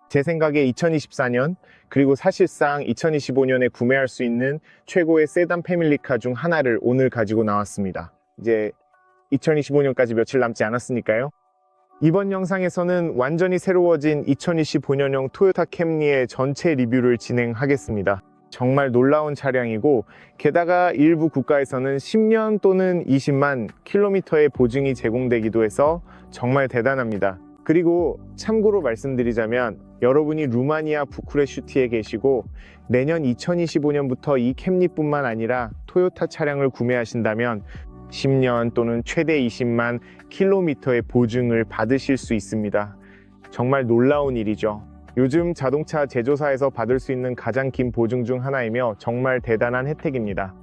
제 생각에 2024년 그리고 사실상 2025년에 구매할 수 있는 최고의 세단 패밀리카 중 하나를 오늘 가지고 나왔습니다. 이제 2025년까지 며칠 남지 않았으니까요. 이번 영상에서는 완전히 새로워진 2025년형 토요타 캠리의 전체 리뷰를 진행하겠습니다. 정말 놀라운 차량이고, 게다가 일부 국가에서는 10년 또는 20만 킬로미터의 보증이 제공되기도 해서 정말 대단합니다. 그리고 참고로 말씀드리자면, 여러분이 루마니아 부쿠레슈티에 계시고 내년 2025년부터 이 캠리뿐만 아니라 토요타 차량을 구매하신다면 10년 또는 최대 20만 킬로미터의 보증을 받으실 수 있습니다. 정말 놀라운 일이죠. 요즘 자동차 제조사에서 받을 수 있는 가장 긴 보증 중 하나이며 정말 대단한 혜택입니다.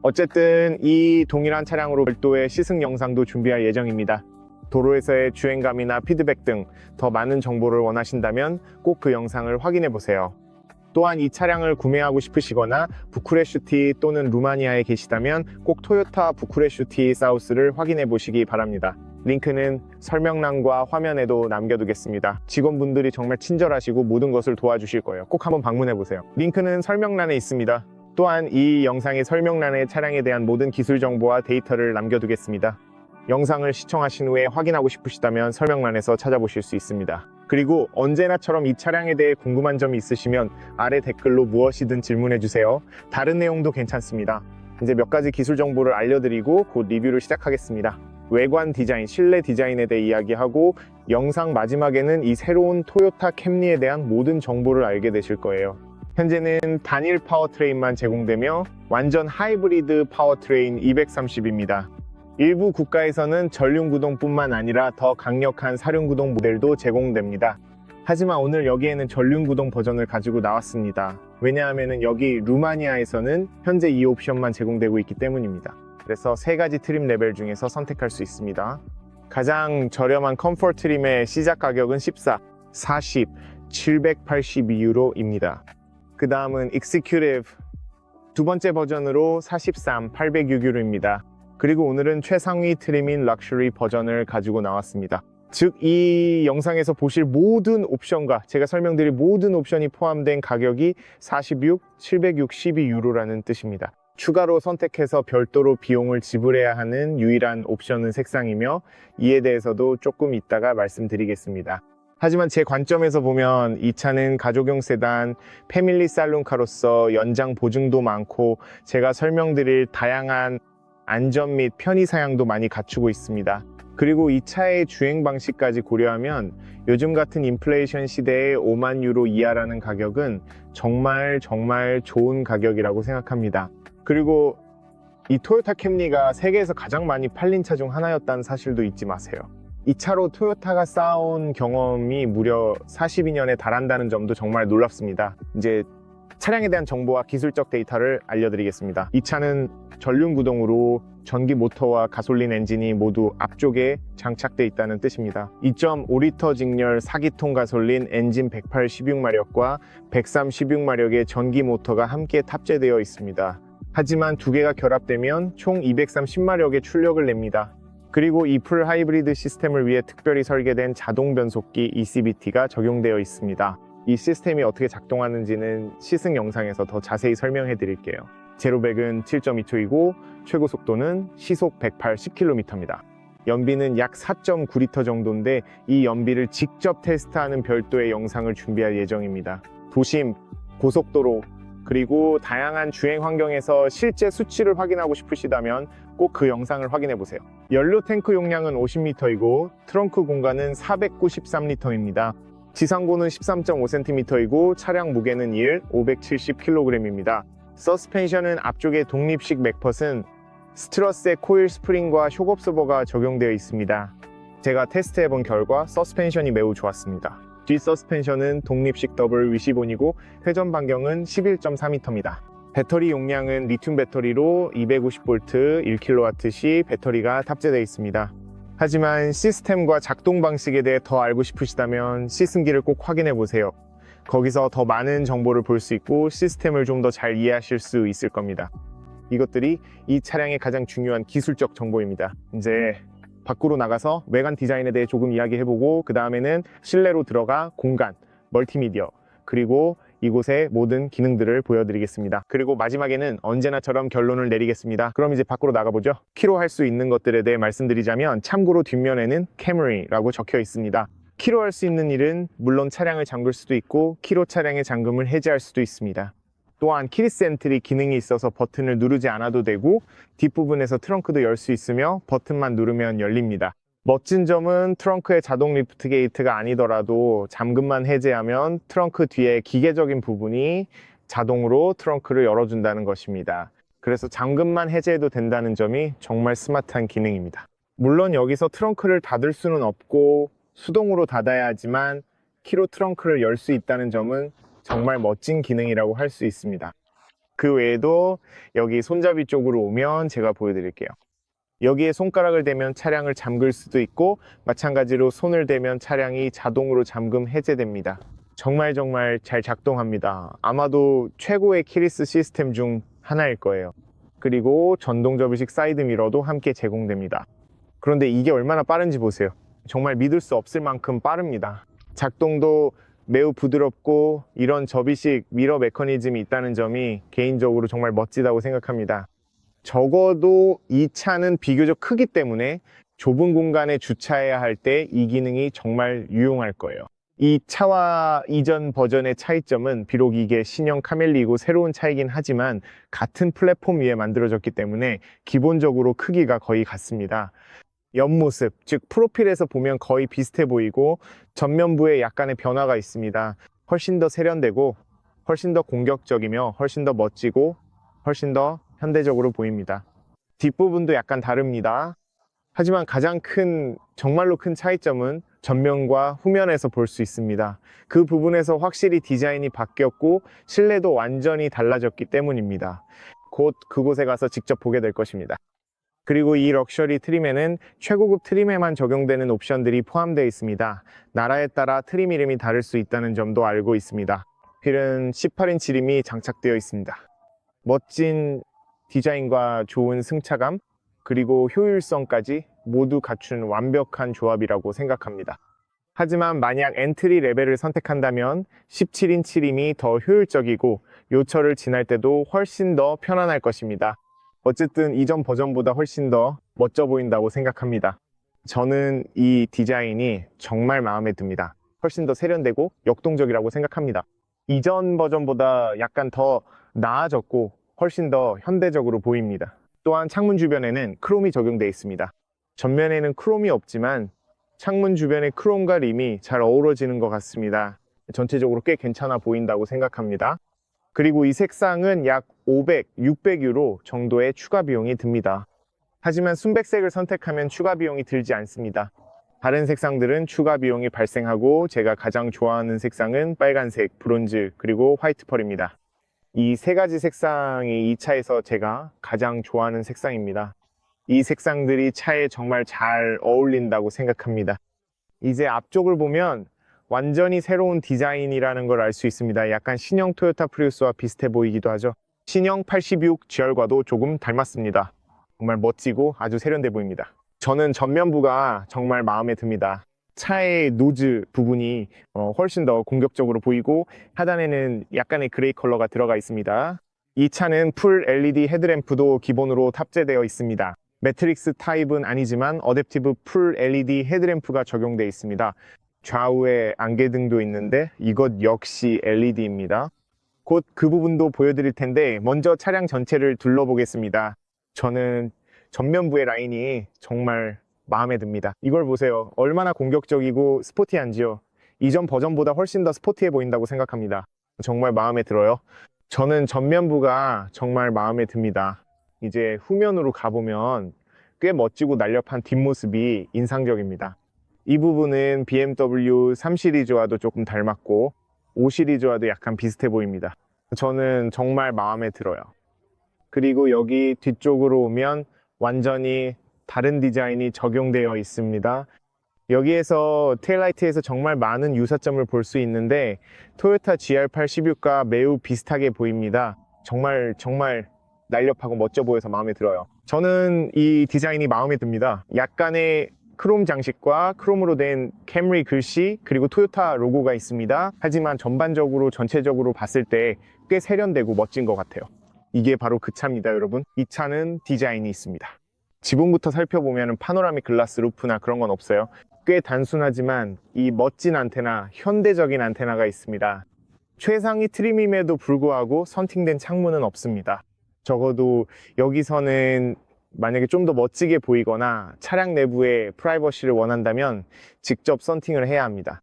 어쨌든 이 동일한 차량으로 별도의 시승 영상도 준비할 예정입니다. 도로에서의 주행감이나 피드백 등 더 많은 정보를 원하신다면 꼭 그 영상을 확인해 보세요. 또한 이 차량을 구매하고 싶으시거나 부쿠레슈티 또는 루마니아에 계시다면 꼭 토요타 부쿠레슈티 사우스를 확인해 보시기 바랍니다. 링크는 설명란과 화면에도 남겨두겠습니다. 직원분들이 정말 친절하시고 모든 것을 도와주실 거예요. 꼭 한번 방문해 보세요. 링크는 설명란에 있습니다. 또한 이 영상의 설명란에 차량에 대한 모든 기술 정보와 데이터를 남겨두겠습니다. 영상을 시청하신 후에 확인하고 싶으시다면 설명란에서 찾아보실 수 있습니다. 그리고 언제나처럼 이 차량에 대해 궁금한 점이 있으시면 아래 댓글로 무엇이든 질문해주세요. 다른 내용도 괜찮습니다. 이제 몇 가지 기술 정보를 알려드리고 곧 리뷰를 시작하겠습니다. 외관 디자인, 실내 디자인에 대해 이야기하고 영상 마지막에는 이 새로운 토요타 캠리에 대한 모든 정보를 알게 되실 거예요. 현재는 단일 파워트레인만 제공되며 완전 하이브리드 파워트레인 230입니다. 일부 국가에서는 전륜구동뿐만 아니라 더 강력한 사륜구동 모델도 제공됩니다. 하지만 오늘 여기에는 전륜구동 버전을 가지고 나왔습니다. 왜냐하면 여기 루마니아에서는 현재 이 옵션만 제공되고 있기 때문입니다. 그래서 세 가지 트림 레벨 중에서 선택할 수 있습니다. 가장 저렴한 컴포트 트림의 시작 가격은 14, 40, 782유로입니다. 그 다음은 Executive 두 번째 버전으로 43, 806유로입니다. 그리고 오늘은 최상위 트림인 럭셔리 버전을 가지고 나왔습니다. 즉, 이 영상에서 보실 모든 옵션과 제가 설명드릴 모든 옵션이 포함된 가격이 46, 762유로라는 뜻입니다. 추가로 선택해서 별도로 비용을 지불해야 하는 유일한 옵션은 색상이며 이에 대해서도 조금 이따가 말씀드리겠습니다. 하지만 제 관점에서 보면 이 차는 가족용 세단, 패밀리 살론카로서 연장 보증도 많고 제가 설명드릴 다양한 안전 및 편의 사양도 많이 갖추고 있습니다. 그리고 이 차의 주행 방식까지 고려하면 요즘 같은 인플레이션 시대에 5만 유로 이하라는 가격은 정말 좋은 가격이라고 생각합니다. 그리고 이 토요타 캠리가 세계에서 가장 많이 팔린 차 중 하나였다는 사실도 잊지 마세요. 이 차로 토요타가 쌓아온 경험이 무려 42년에 달한다는 점도 정말 놀랍습니다. 이제 차량에 대한 정보와 기술적 데이터를 알려드리겠습니다. 이 차는 전륜구동으로 전기 모터와 가솔린 엔진이 모두 앞쪽에 장착되어 있다는 뜻입니다. 2.5리터 직렬 4기통 가솔린 엔진 186마력과 136마력의 전기 모터가 함께 탑재되어 있습니다. 하지만 두 개가 결합되면 총 230마력의 출력을 냅니다. 그리고 이 풀 하이브리드 시스템을 위해 특별히 설계된 자동 변속기 ECVT가 적용되어 있습니다. 이 시스템이 어떻게 작동하는지는 시승 영상에서 더 자세히 설명해 드릴게요. 제로백은 7.2초이고 최고 속도는 시속 180km입니다. 연비는 약 4.9리터 정도인데 이 연비를 직접 테스트하는 별도의 영상을 준비할 예정입니다. 도심, 고속도로, 그리고 다양한 주행 환경에서 실제 수치를 확인하고 싶으시다면 꼭 그 영상을 확인해 보세요. 연료 탱크 용량은 50리터이고 트렁크 공간은 493리터입니다. 지상고는 13.5cm이고 차량 무게는 570kg입니다. 서스펜션은 앞쪽에 독립식 맥펫은 스트러스의 코일 스프링과 쇼크 옵서버가 적용되어 있습니다. 제가 테스트해본 결과 서스펜션이 매우 좋았습니다. 뒷 서스펜션은 독립식 더블 위시본이고 회전 반경은 11.4m입니다. 배터리 용량은 리튬 배터리로 250V 1kWh 배터리가 탑재되어 있습니다. 하지만 시스템과 작동 방식에 대해 더 알고 싶으시다면 시승기를 꼭 확인해 보세요. 거기서 더 많은 정보를 볼 수 있고 시스템을 좀 더 잘 이해하실 수 있을 겁니다. 이것들이 이 차량의 가장 중요한 기술적 정보입니다. 이제 밖으로 나가서 외관 디자인에 대해 조금 이야기해보고 그 다음에는 실내로 들어가 공간, 멀티미디어, 그리고 이곳의 모든 기능들을 보여드리겠습니다. 그리고 마지막에는 언제나처럼 결론을 내리겠습니다. 그럼 이제 밖으로 나가보죠. 키로 할 수 있는 것들에 대해 말씀드리자면, 참고로 뒷면에는 Camry라고 적혀 있습니다. 키로 할 수 있는 일은 물론 차량을 잠글 수도 있고 키로 차량의 잠금을 해제할 수도 있습니다. 또한 키리스 엔트리 기능이 있어서 버튼을 누르지 않아도 되고 뒷부분에서 트렁크도 열 수 있으며 버튼만 누르면 열립니다. 멋진 점은 트렁크의 자동 리프트 게이트가 아니더라도 잠금만 해제하면 트렁크 뒤에 기계적인 부분이 자동으로 트렁크를 열어준다는 것입니다. 그래서 잠금만 해제해도 된다는 점이 정말 스마트한 기능입니다. 물론 여기서 트렁크를 닫을 수는 없고 수동으로 닫아야 하지만 키로 트렁크를 열 수 있다는 점은 정말 멋진 기능이라고 할 수 있습니다. 그 외에도 여기 손잡이 쪽으로 오면 제가 보여드릴게요. 여기에 손가락을 대면 차량을 잠글 수도 있고 마찬가지로 손을 대면 차량이 자동으로 잠금 해제됩니다. 정말 잘 작동합니다. 아마도 최고의 키리스 시스템 중 하나일 거예요. 그리고 전동 접이식 사이드 미러도 함께 제공됩니다. 그런데 이게 얼마나 빠른지 보세요. 정말 믿을 수 없을 만큼 빠릅니다. 작동도 매우 부드럽고 이런 접이식 미러 메커니즘이 있다는 점이 개인적으로 정말 멋지다고 생각합니다. 적어도 이 차는 비교적 크기 때문에 좁은 공간에 주차해야 할 때 이 기능이 정말 유용할 거예요. 이 차와 이전 버전의 차이점은 비록 이게 신형 카멜리이고 새로운 차이긴 하지만 같은 플랫폼 위에 만들어졌기 때문에 기본적으로 크기가 거의 같습니다. 옆모습, 즉 프로필에서 보면 거의 비슷해 보이고 전면부에 약간의 변화가 있습니다. 훨씬 더 세련되고 훨씬 더 공격적이며 훨씬 더 멋지고 훨씬 더 현대적으로 보입니다. 뒷부분도 약간 다릅니다. 하지만 가장 정말로 큰 차이점은 전면과 후면에서 볼 수 있습니다. 그 부분에서 확실히 디자인이 바뀌었고 실내도 완전히 달라졌기 때문입니다. 곧 그곳에 가서 직접 보게 될 것입니다. 그리고 이 럭셔리 트림에는 최고급 트림에만 적용되는 옵션들이 포함되어 있습니다. 나라에 따라 트림 이름이 다를 수 있다는 점도 알고 있습니다. 휠은 18인치 림이 장착되어 있습니다. 멋진 디자인과 좋은 승차감, 그리고 효율성까지 모두 갖춘 완벽한 조합이라고 생각합니다. 하지만 만약 엔트리 레벨을 선택한다면 17인치 림이 더 효율적이고 요철을 지날 때도 훨씬 더 편안할 것입니다. 어쨌든 이전 버전보다 훨씬 더 멋져 보인다고 생각합니다. 저는 이 디자인이 정말 마음에 듭니다. 훨씬 더 세련되고 역동적이라고 생각합니다. 이전 버전보다 약간 더 나아졌고 훨씬 더 현대적으로 보입니다. 또한 창문 주변에는 크롬이 적용되어 있습니다. 전면에는 크롬이 없지만 창문 주변의 크롬과 림이 잘 어우러지는 것 같습니다. 전체적으로 꽤 괜찮아 보인다고 생각합니다. 그리고 이 색상은 약 500, 600유로 정도의 추가 비용이 듭니다. 하지만 순백색을 선택하면 추가 비용이 들지 않습니다. 다른 색상들은 추가 비용이 발생하고 제가 가장 좋아하는 색상은 빨간색, 브론즈, 그리고 화이트 펄입니다. 이 세 가지 색상이 이 차에서 제가 가장 좋아하는 색상입니다. 이 색상들이 차에 정말 잘 어울린다고 생각합니다. 이제 앞쪽을 보면 완전히 새로운 디자인이라는 걸 알 수 있습니다. 약간 신형 토요타 프리우스와 비슷해 보이기도 하죠. 신형 86 GR과도 조금 닮았습니다. 정말 멋지고 아주 세련돼 보입니다. 저는 전면부가 정말 마음에 듭니다. 차의 노즈 부분이 훨씬 더 공격적으로 보이고 하단에는 약간의 그레이 컬러가 들어가 있습니다. 이 차는 풀 LED 헤드램프도 기본으로 탑재되어 있습니다. 매트릭스 타입은 아니지만 어댑티브 풀 LED 헤드램프가 적용되어 있습니다. 좌우에 안개등도 있는데 이것 역시 LED입니다. 곧 그 부분도 보여드릴 텐데 먼저 차량 전체를 둘러보겠습니다. 저는 전면부의 라인이 정말 마음에 듭니다. 이걸 보세요. 얼마나 공격적이고 스포티한지요. 이전 버전보다 훨씬 더 스포티해 보인다고 생각합니다. 정말 마음에 들어요. 저는 전면부가 정말 마음에 듭니다. 이제 후면으로 가보면 꽤 멋지고 날렵한 뒷모습이 인상적입니다. 이 부분은 BMW 3 시리즈와도 조금 닮았고 5 시리즈와도 약간 비슷해 보입니다. 저는 정말 마음에 들어요. 그리고 여기 뒤쪽으로 오면 완전히 다른 디자인이 적용되어 있습니다. 여기에서 테일라이트에서 정말 많은 유사점을 볼 수 있는데 토요타 GR8 16과 매우 비슷하게 보입니다. 정말 날렵하고 멋져 보여서 마음에 들어요. 저는 이 디자인이 마음에 듭니다. 약간의 크롬 장식과 크롬으로 된 캠리 글씨 그리고 토요타 로고가 있습니다. 하지만 전반적으로 전체적으로 봤을 때 꽤 세련되고 멋진 것 같아요. 이게 바로 그 차입니다, 여러분. 이 차는 디자인이 있습니다. 지붕부터 살펴보면 파노라믹 글라스 루프나 그런 건 없어요. 꽤 단순하지만 이 멋진 안테나, 현대적인 안테나가 있습니다. 최상위 트림임에도 불구하고 선팅된 창문은 없습니다. 적어도 여기서는 만약에 좀 더 멋지게 보이거나 차량 내부에 프라이버시를 원한다면 직접 선팅을 해야 합니다.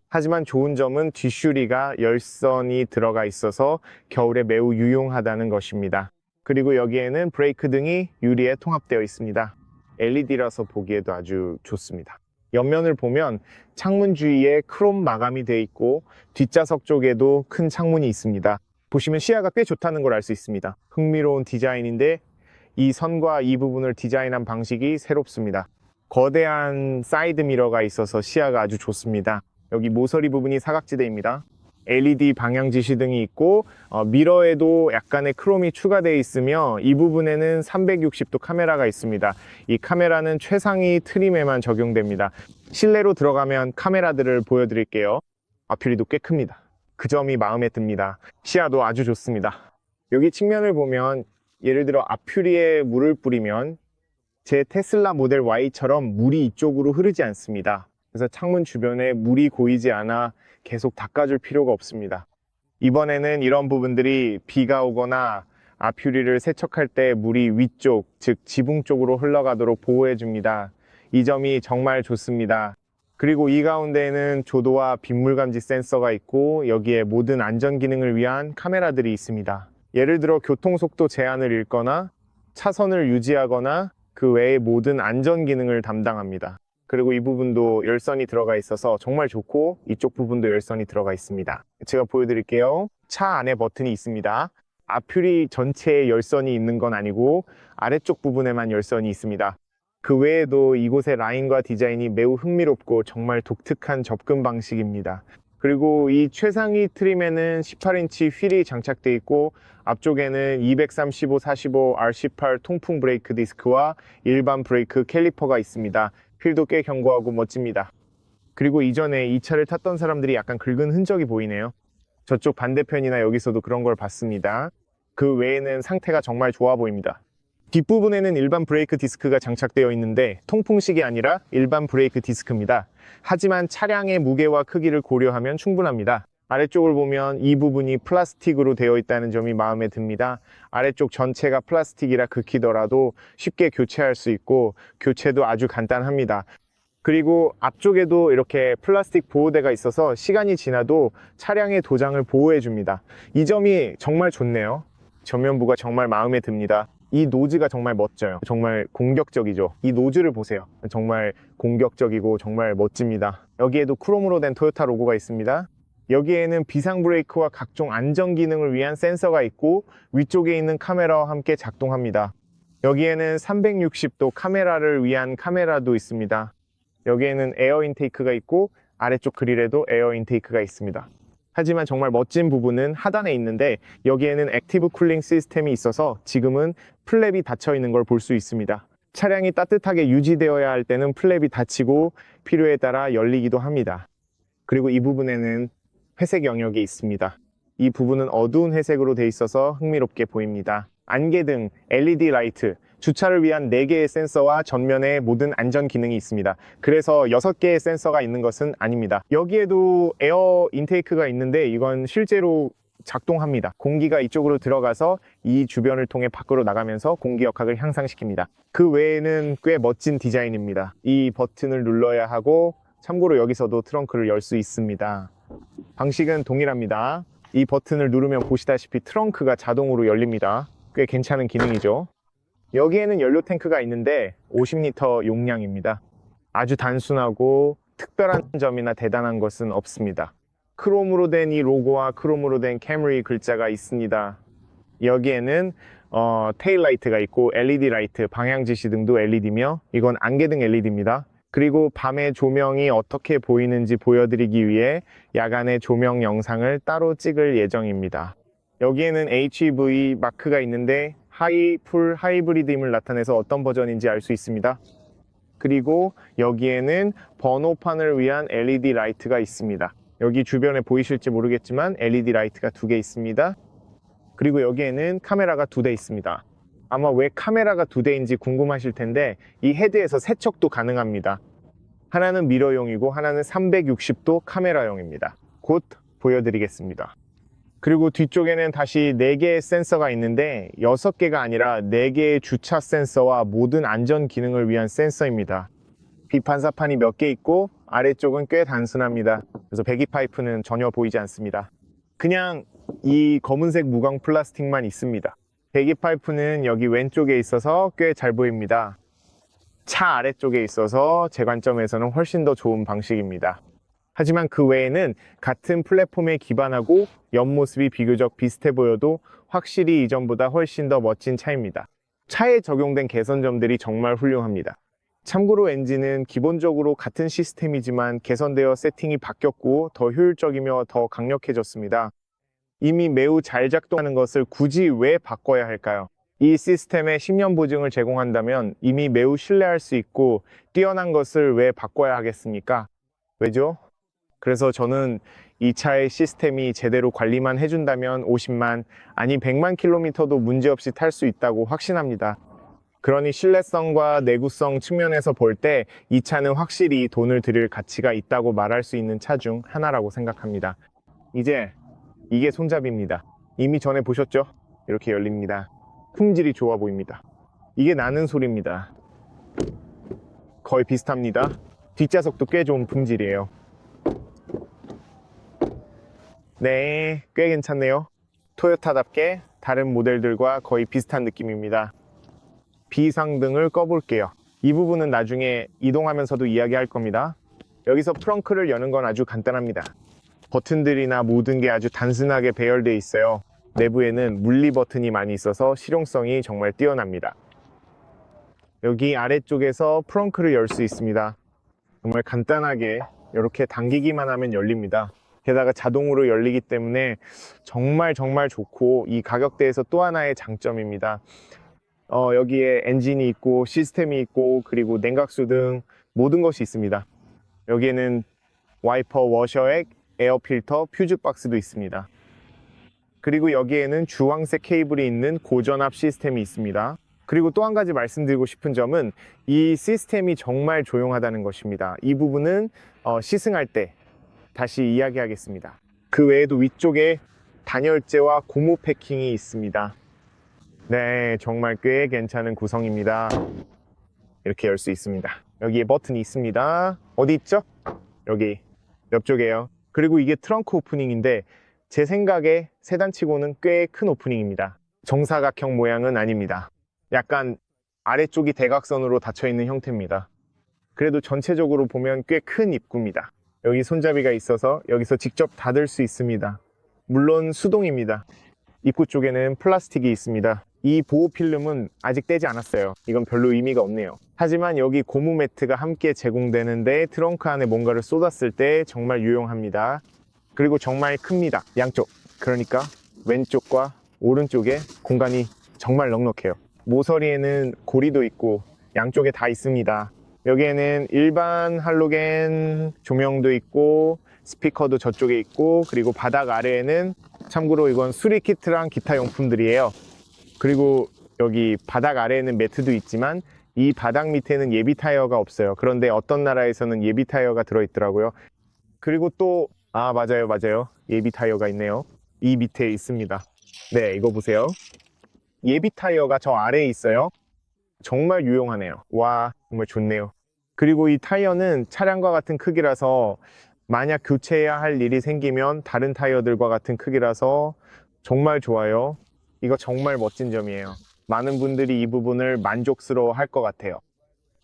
하지만 좋은 점은 뒷슈리가 열선이 들어가 있어서 겨울에 매우 유용하다는 것입니다. 그리고 여기에는 브레이크 등이 유리에 통합되어 있습니다. LED라서 보기에도 아주 좋습니다. 옆면을 보면 창문 주위에 크롬 마감이 되어 있고 뒷좌석 쪽에도 큰 창문이 있습니다. 보시면 시야가 꽤 좋다는 걸 알 수 있습니다. 흥미로운 디자인인데 이 선과 이 부분을 디자인한 방식이 새롭습니다. 거대한 사이드 미러가 있어서 시야가 아주 좋습니다. 여기 모서리 부분이 사각지대입니다. LED 방향 지시등이 있고 미러에도 약간의 크롬이 추가되어 있으며 이 부분에는 360도 카메라가 있습니다. 이 카메라는 최상위 트림에만 적용됩니다. 실내로 들어가면 카메라들을 보여드릴게요. 아퓨리도 꽤 큽니다. 그 점이 마음에 듭니다. 시야도 아주 좋습니다. 여기 측면을 보면 예를 들어 아퓨리에 물을 뿌리면 제 테슬라 모델 Y처럼 물이 이쪽으로 흐르지 않습니다. 그래서 창문 주변에 물이 고이지 않아 계속 닦아줄 필요가 없습니다. 이번에는 이런 부분들이 비가 오거나 아퓨리를 세척할 때 물이 위쪽, 즉 지붕 쪽으로 흘러가도록 보호해 줍니다. 이 점이 정말 좋습니다. 그리고 이 가운데에는 조도와 빗물 감지 센서가 있고 여기에 모든 안전 기능을 위한 카메라들이 있습니다. 예를 들어 교통속도 제한을 읽거나 차선을 유지하거나 그 외의 모든 안전 기능을 담당합니다. 그리고 이 부분도 열선이 들어가 있어서 정말 좋고 이쪽 부분도 열선이 들어가 있습니다. 제가 보여드릴게요. 차 안에 버튼이 있습니다. 아퓨리 전체에 열선이 있는 건 아니고 아래쪽 부분에만 열선이 있습니다. 그 외에도 이곳의 라인과 디자인이 매우 흥미롭고 정말 독특한 접근 방식입니다. 그리고 이 최상위 트림에는 18인치 휠이 장착되어 있고 앞쪽에는 235/45 R18 통풍 브레이크 디스크와 일반 브레이크 캘리퍼가 있습니다. 휠도 꽤 견고하고 멋집니다. 그리고 이전에 이 차를 탔던 사람들이 약간 긁은 흔적이 보이네요. 저쪽 반대편이나 여기서도 그런 걸 봤습니다. 그 외에는 상태가 정말 좋아 보입니다. 뒷부분에는 일반 브레이크 디스크가 장착되어 있는데 통풍식이 아니라 일반 브레이크 디스크입니다. 하지만 차량의 무게와 크기를 고려하면 충분합니다. 아래쪽을 보면 이 부분이 플라스틱으로 되어 있다는 점이 마음에 듭니다. 아래쪽 전체가 플라스틱이라 긁히더라도 쉽게 교체할 수 있고 교체도 아주 간단합니다. 그리고 앞쪽에도 이렇게 플라스틱 보호대가 있어서 시간이 지나도 차량의 도장을 보호해 줍니다. 이 점이 정말 좋네요. 전면부가 정말 마음에 듭니다. 이 노즈가 정말 멋져요. 정말 공격적이죠. 이 노즈를 보세요. 정말 공격적이고 정말 멋집니다. 여기에도 크롬으로 된 토요타 로고가 있습니다. 여기에는 비상 브레이크와 각종 안전 기능을 위한 센서가 있고 위쪽에 있는 카메라와 함께 작동합니다. 여기에는 360도 카메라를 위한 카메라도 있습니다. 여기에는 에어 인테이크가 있고 아래쪽 그릴에도 에어 인테이크가 있습니다. 하지만 정말 멋진 부분은 하단에 있는데 여기에는 액티브 쿨링 시스템이 있어서 지금은 플랩이 닫혀 있는 걸 볼 수 있습니다. 차량이 따뜻하게 유지되어야 할 때는 플랩이 닫히고 필요에 따라 열리기도 합니다. 그리고 이 부분에는 회색 영역이 있습니다. 이 부분은 어두운 회색으로 되어 있어서 흥미롭게 보입니다. 안개등, LED 라이트, 주차를 위한 4개의 센서와 전면에 모든 안전 기능이 있습니다. 그래서 6개의 센서가 있는 것은 아닙니다. 여기에도 에어 인테이크가 있는데 이건 실제로 작동합니다. 공기가 이쪽으로 들어가서 이 주변을 통해 밖으로 나가면서 공기 역학을 향상시킵니다. 그 외에는 꽤 멋진 디자인입니다. 이 버튼을 눌러야 하고 참고로 여기서도 트렁크를 열 수 있습니다. 방식은 동일합니다. 이 버튼을 누르면 보시다시피 트렁크가 자동으로 열립니다. 꽤 괜찮은 기능이죠. 여기에는 연료 탱크가 있는데 50리터 용량입니다. 아주 단순하고 특별한 점이나 대단한 것은 없습니다. 크롬으로 된 이 로고와 크롬으로 된 캠리 글자가 있습니다. 여기에는 테일 라이트가 있고 LED 라이트, 방향 지시 등도 LED며 이건 안개등 LED입니다. 그리고 밤의 조명이 어떻게 보이는지 보여드리기 위해 야간의 조명 영상을 따로 찍을 예정입니다. 여기에는 HEV 마크가 있는데 하이, 풀, 하이브리드임을 나타내서 어떤 버전인지 알 수 있습니다. 그리고 여기에는 번호판을 위한 LED 라이트가 있습니다. 여기 주변에 보이실지 모르겠지만 LED 라이트가 2개 있습니다. 그리고 여기에는 카메라가 2대 있습니다. 아마 왜 카메라가 2대인지 궁금하실 텐데 이 헤드에서 세척도 가능합니다. 하나는 미러용이고 하나는 360도 카메라용입니다. 곧 보여드리겠습니다. 그리고 뒤쪽에는 다시 4개의 센서가 있는데 6개가 아니라 4개의 주차 센서와 모든 안전 기능을 위한 센서입니다. 비판사판이 몇 개 있고 아래쪽은 꽤 단순합니다. 그래서 배기 파이프는 전혀 보이지 않습니다. 그냥 이 검은색 무광 플라스틱만 있습니다. 배기 파이프는 여기 왼쪽에 있어서 꽤 잘 보입니다. 차 아래쪽에 있어서 제 관점에서는 훨씬 더 좋은 방식입니다. 하지만 그 외에는 같은 플랫폼에 기반하고 옆모습이 비교적 비슷해 보여도 확실히 이전보다 훨씬 더 멋진 차입니다. 차에 적용된 개선점들이 정말 훌륭합니다. 참고로 엔진은 기본적으로 같은 시스템이지만 개선되어 세팅이 바뀌었고 더 효율적이며 더 강력해졌습니다. 이미 매우 잘 작동하는 것을 굳이 왜 바꿔야 할까요? 이 시스템에 10년 보증을 제공한다면 이미 매우 신뢰할 수 있고 뛰어난 것을 왜 바꿔야 하겠습니까? 왜죠? 그래서 저는 이 차의 시스템이 제대로 관리만 해준다면 50만, 아니 100만 킬로미터도 문제없이 탈 수 있다고 확신합니다. 그러니 신뢰성과 내구성 측면에서 볼 때 이 차는 확실히 돈을 들일 가치가 있다고 말할 수 있는 차 중 하나라고 생각합니다. 이제 이게 손잡이입니다. 이미 전에 보셨죠? 이렇게 열립니다. 품질이 좋아 보입니다. 이게 나는 소리입니다. 거의 비슷합니다. 뒷좌석도 꽤 좋은 품질이에요. 네, 꽤 괜찮네요. 토요타답게 다른 모델들과 거의 비슷한 느낌입니다. 비상등을 꺼볼게요. 이 부분은 나중에 이동하면서도 이야기할 겁니다. 여기서 트렁크를 여는 건 아주 간단합니다. 버튼들이나 모든 게 아주 단순하게 배열되어 있어요. 내부에는 물리 버튼이 많이 있어서 실용성이 정말 뛰어납니다. 여기 아래쪽에서 트렁크를 열 수 있습니다. 정말 간단하게 이렇게 당기기만 하면 열립니다. 게다가 자동으로 열리기 때문에 정말 좋고 이 가격대에서 또 하나의 장점입니다. 여기에 엔진이 있고 시스템이 있고 그리고 냉각수 등 모든 것이 있습니다. 여기에는 와이퍼, 워셔액, 에어 필터, 퓨즈 박스도 있습니다. 그리고 여기에는 주황색 케이블이 있는 고전압 시스템이 있습니다. 그리고 또 한 가지 말씀드리고 싶은 점은 이 시스템이 정말 조용하다는 것입니다. 이 부분은 시승할 때 다시 이야기하겠습니다. 그 외에도 위쪽에 단열재와 고무 패킹이 있습니다. 네, 정말 꽤 괜찮은 구성입니다. 이렇게 열 수 있습니다. 여기에 버튼이 있습니다. 어디 있죠? 여기 옆쪽에요. 그리고 이게 트렁크 오프닝인데 제 생각에 세단치고는 꽤 큰 오프닝입니다. 정사각형 모양은 아닙니다. 약간 아래쪽이 대각선으로 닫혀있는 형태입니다. 그래도 전체적으로 보면 꽤 큰 입구입니다. 여기 손잡이가 있어서 여기서 직접 닫을 수 있습니다. 물론 수동입니다. 입구 쪽에는 플라스틱이 있습니다. 이 보호 필름은 아직 떼지 않았어요. 이건 별로 의미가 없네요. 하지만 여기 고무 매트가 함께 제공되는데 트렁크 안에 뭔가를 쏟았을 때 정말 유용합니다. 그리고 정말 큽니다. 양쪽. 그러니까 왼쪽과 오른쪽에 공간이 정말 넉넉해요. 모서리에는 고리도 있고 양쪽에 다 있습니다. 여기에는 일반 할로겐 조명도 있고 스피커도 저쪽에 있고 그리고 바닥 아래에는 참고로 이건 수리 키트랑 기타 용품들이에요. 그리고 여기 바닥 아래에는 매트도 있지만 이 바닥 밑에는 예비 타이어가 없어요. 그런데 어떤 나라에서는 예비 타이어가 들어있더라고요. 그리고 또 맞아요. 예비 타이어가 있네요. 이 밑에 있습니다. 네, 이거 보세요. 예비 타이어가 저 아래에 있어요. 정말 유용하네요. 와, 정말 좋네요. 그리고 이 타이어는 차량과 같은 크기라서 만약 교체해야 할 일이 생기면 다른 타이어들과 같은 크기라서 정말 좋아요. 이거 정말 멋진 점이에요. 많은 분들이 이 부분을 만족스러워 할 것 같아요.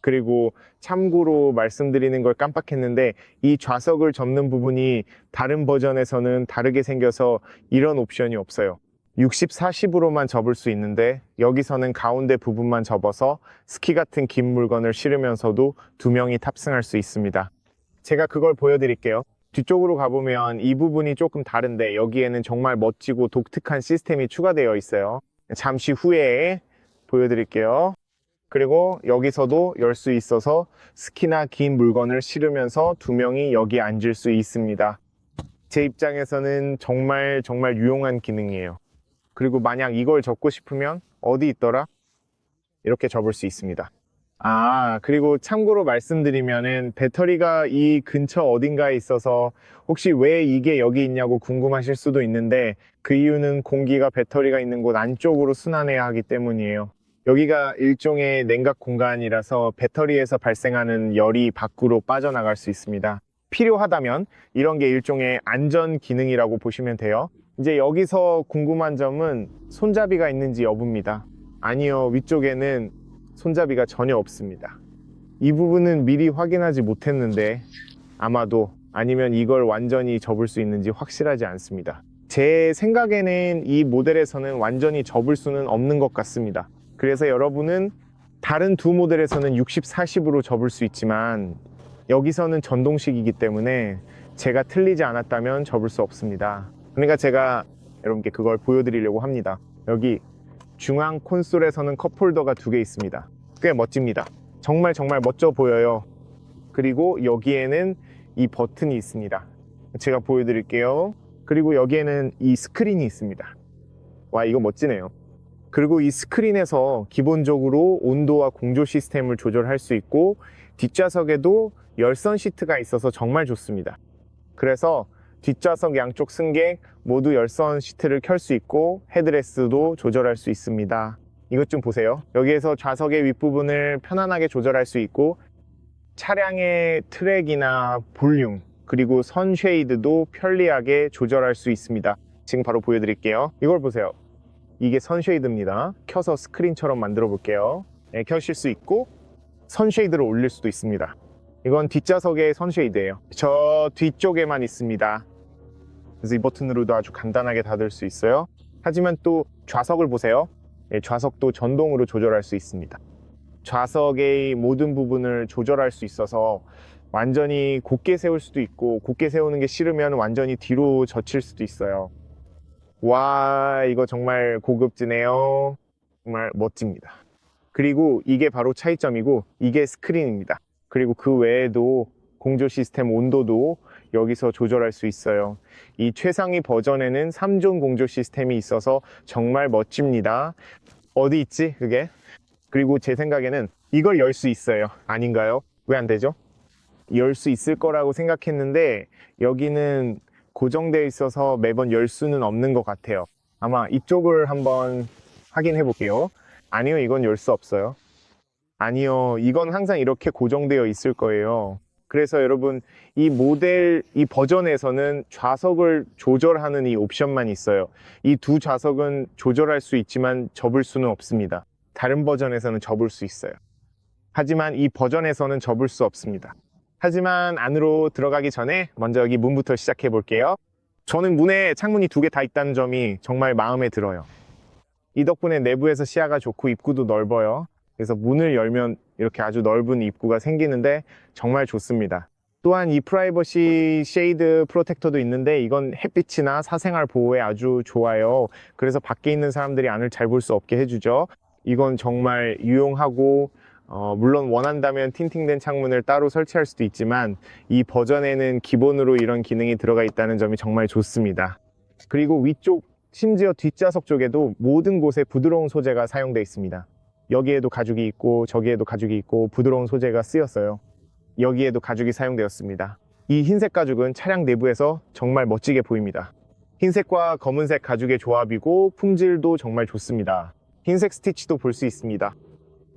그리고 참고로 말씀드리는 걸 깜빡했는데 이 좌석을 접는 부분이 다른 버전에서는 다르게 생겨서 이런 옵션이 없어요. 60/40으로만 접을 수 있는데 여기서는 가운데 부분만 접어서 스키 같은 긴 물건을 실으면서도 2명이 탑승할 수 있습니다. 제가 그걸 보여드릴게요. 뒤쪽으로 가보면 이 부분이 조금 다른데 여기에는 정말 멋지고 독특한 시스템이 추가되어 있어요. 잠시 후에 보여드릴게요. 그리고 여기서도 열 수 있어서 스키나 긴 물건을 실으면서 두 명이 여기 앉을 수 있습니다. 제 입장에서는 정말 유용한 기능이에요. 그리고 만약 이걸 접고 싶으면 어디 있더라? 이렇게 접을 수 있습니다. 그리고 참고로 말씀드리면은 배터리가 이 근처 어딘가에 있어서 혹시 왜 이게 여기 있냐고 궁금하실 수도 있는데 그 이유는 공기가 배터리가 있는 곳 안쪽으로 순환해야 하기 때문이에요. 여기가 일종의 냉각 공간이라서 배터리에서 발생하는 열이 밖으로 빠져나갈 수 있습니다. 필요하다면 이런 게 일종의 안전 기능이라고 보시면 돼요. 이제 여기서 궁금한 점은 손잡이가 있는지 여부입니다. 아니요, 위쪽에는 손잡이가 전혀 없습니다. 이 부분은 미리 확인하지 못했는데 아마도 아니면 이걸 완전히 접을 수 있는지 확실하지 않습니다. 제 생각에는 이 모델에서는 완전히 접을 수는 없는 것 같습니다. 그래서 여러분은 다른 두 모델에서는 60-40으로 접을 수 있지만 여기서는 전동식이기 때문에 제가 틀리지 않았다면 접을 수 없습니다. 그러니까 제가 여러분께 그걸 보여드리려고 합니다. 여기 중앙 콘솔에서는 컵홀더가 2개 있습니다. 꽤 멋집니다. 정말 멋져 보여요. 그리고 여기에는 이 버튼이 있습니다. 제가 보여드릴게요. 그리고 여기에는 이 스크린이 있습니다. 와, 이거 멋지네요. 그리고 이 스크린에서 기본적으로 온도와 공조 시스템을 조절할 수 있고 뒷좌석에도 열선 시트가 있어서 정말 좋습니다. 그래서 뒷좌석 양쪽 승객 모두 열선 시트를 켤 수 있고 헤드레스도 조절할 수 있습니다. 이것 좀 보세요. 여기에서 좌석의 윗부분을 편안하게 조절할 수 있고 차량의 트랙이나 볼륨 그리고 선 쉐이드도 편리하게 조절할 수 있습니다. 지금 바로 보여드릴게요. 이걸 보세요. 이게 선쉐이드입니다. 켜서 스크린처럼 만들어 볼게요. 네, 켜실 수 있고 선쉐이드를 올릴 수도 있습니다. 이건 뒷좌석의 선쉐이드예요. 저 뒤쪽에만 있습니다. 그래서 이 버튼으로도 아주 간단하게 닫을 수 있어요. 하지만 또 좌석을 보세요. 네, 좌석도 전동으로 조절할 수 있습니다. 좌석의 모든 부분을 조절할 수 있어서 완전히 곧게 세울 수도 있고 곧게 세우는 게 싫으면 완전히 뒤로 젖힐 수도 있어요. 와, 이거 정말 고급지네요. 정말 멋집니다. 그리고 이게 바로 차이점이고 이게 스크린입니다. 그리고 그 외에도 공조 시스템 온도도 여기서 조절할 수 있어요. 이 최상위 버전에는 3종 공조 시스템이 있어서 정말 멋집니다. 어디 있지 그게? 그리고 제 생각에는 이걸 열 수 있어요. 아닌가요? 왜 안 되죠? 열 수 있을 거라고 생각했는데 여기는 고정되어 있어서 매번 열 수는 없는 것 같아요. 아마 이쪽을 한번 확인해 볼게요. 아니요, 이건 열 수 없어요. 아니요, 이건 항상 이렇게 고정되어 있을 거예요. 그래서 여러분 이 모델, 이 버전에서는 좌석을 조절하는 이 옵션만 있어요. 이 두 좌석은 조절할 수 있지만 접을 수는 없습니다. 다른 버전에서는 접을 수 있어요. 하지만 이 버전에서는 접을 수 없습니다. 하지만 안으로 들어가기 전에 먼저 여기 문부터 시작해 볼게요. 저는 문에 창문이 2개 다 있다는 점이 정말 마음에 들어요. 이 덕분에 내부에서 시야가 좋고 입구도 넓어요. 그래서 문을 열면 이렇게 아주 넓은 입구가 생기는데 정말 좋습니다. 또한 이 프라이버시 쉐이드 프로텍터도 있는데 이건 햇빛이나 사생활 보호에 아주 좋아요. 그래서 밖에 있는 사람들이 안을 잘 볼 수 없게 해주죠. 이건 정말 유용하고 물론 원한다면 틴팅된 창문을 따로 설치할 수도 있지만 이 버전에는 기본으로 이런 기능이 들어가 있다는 점이 정말 좋습니다. 그리고 위쪽 심지어 뒷좌석 쪽에도 모든 곳에 부드러운 소재가 사용되어 있습니다. 여기에도 가죽이 있고 저기에도 가죽이 있고 부드러운 소재가 쓰였어요. 여기에도 가죽이 사용되었습니다. 이 흰색 가죽은 차량 내부에서 정말 멋지게 보입니다. 흰색과 검은색 가죽의 조합이고 품질도 정말 좋습니다. 흰색 스티치도 볼 수 있습니다.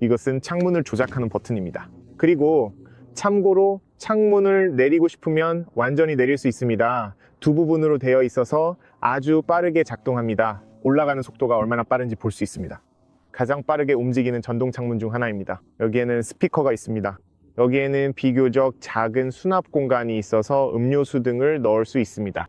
이것은 창문을 조작하는 버튼입니다. 그리고 참고로 창문을 내리고 싶으면 완전히 내릴 수 있습니다. 두 부분으로 되어 있어서 아주 빠르게 작동합니다. 올라가는 속도가 얼마나 빠른지 볼 수 있습니다. 가장 빠르게 움직이는 전동 창문 중 하나입니다. 여기에는 스피커가 있습니다. 여기에는 비교적 작은 수납 공간이 있어서 음료수 등을 넣을 수 있습니다.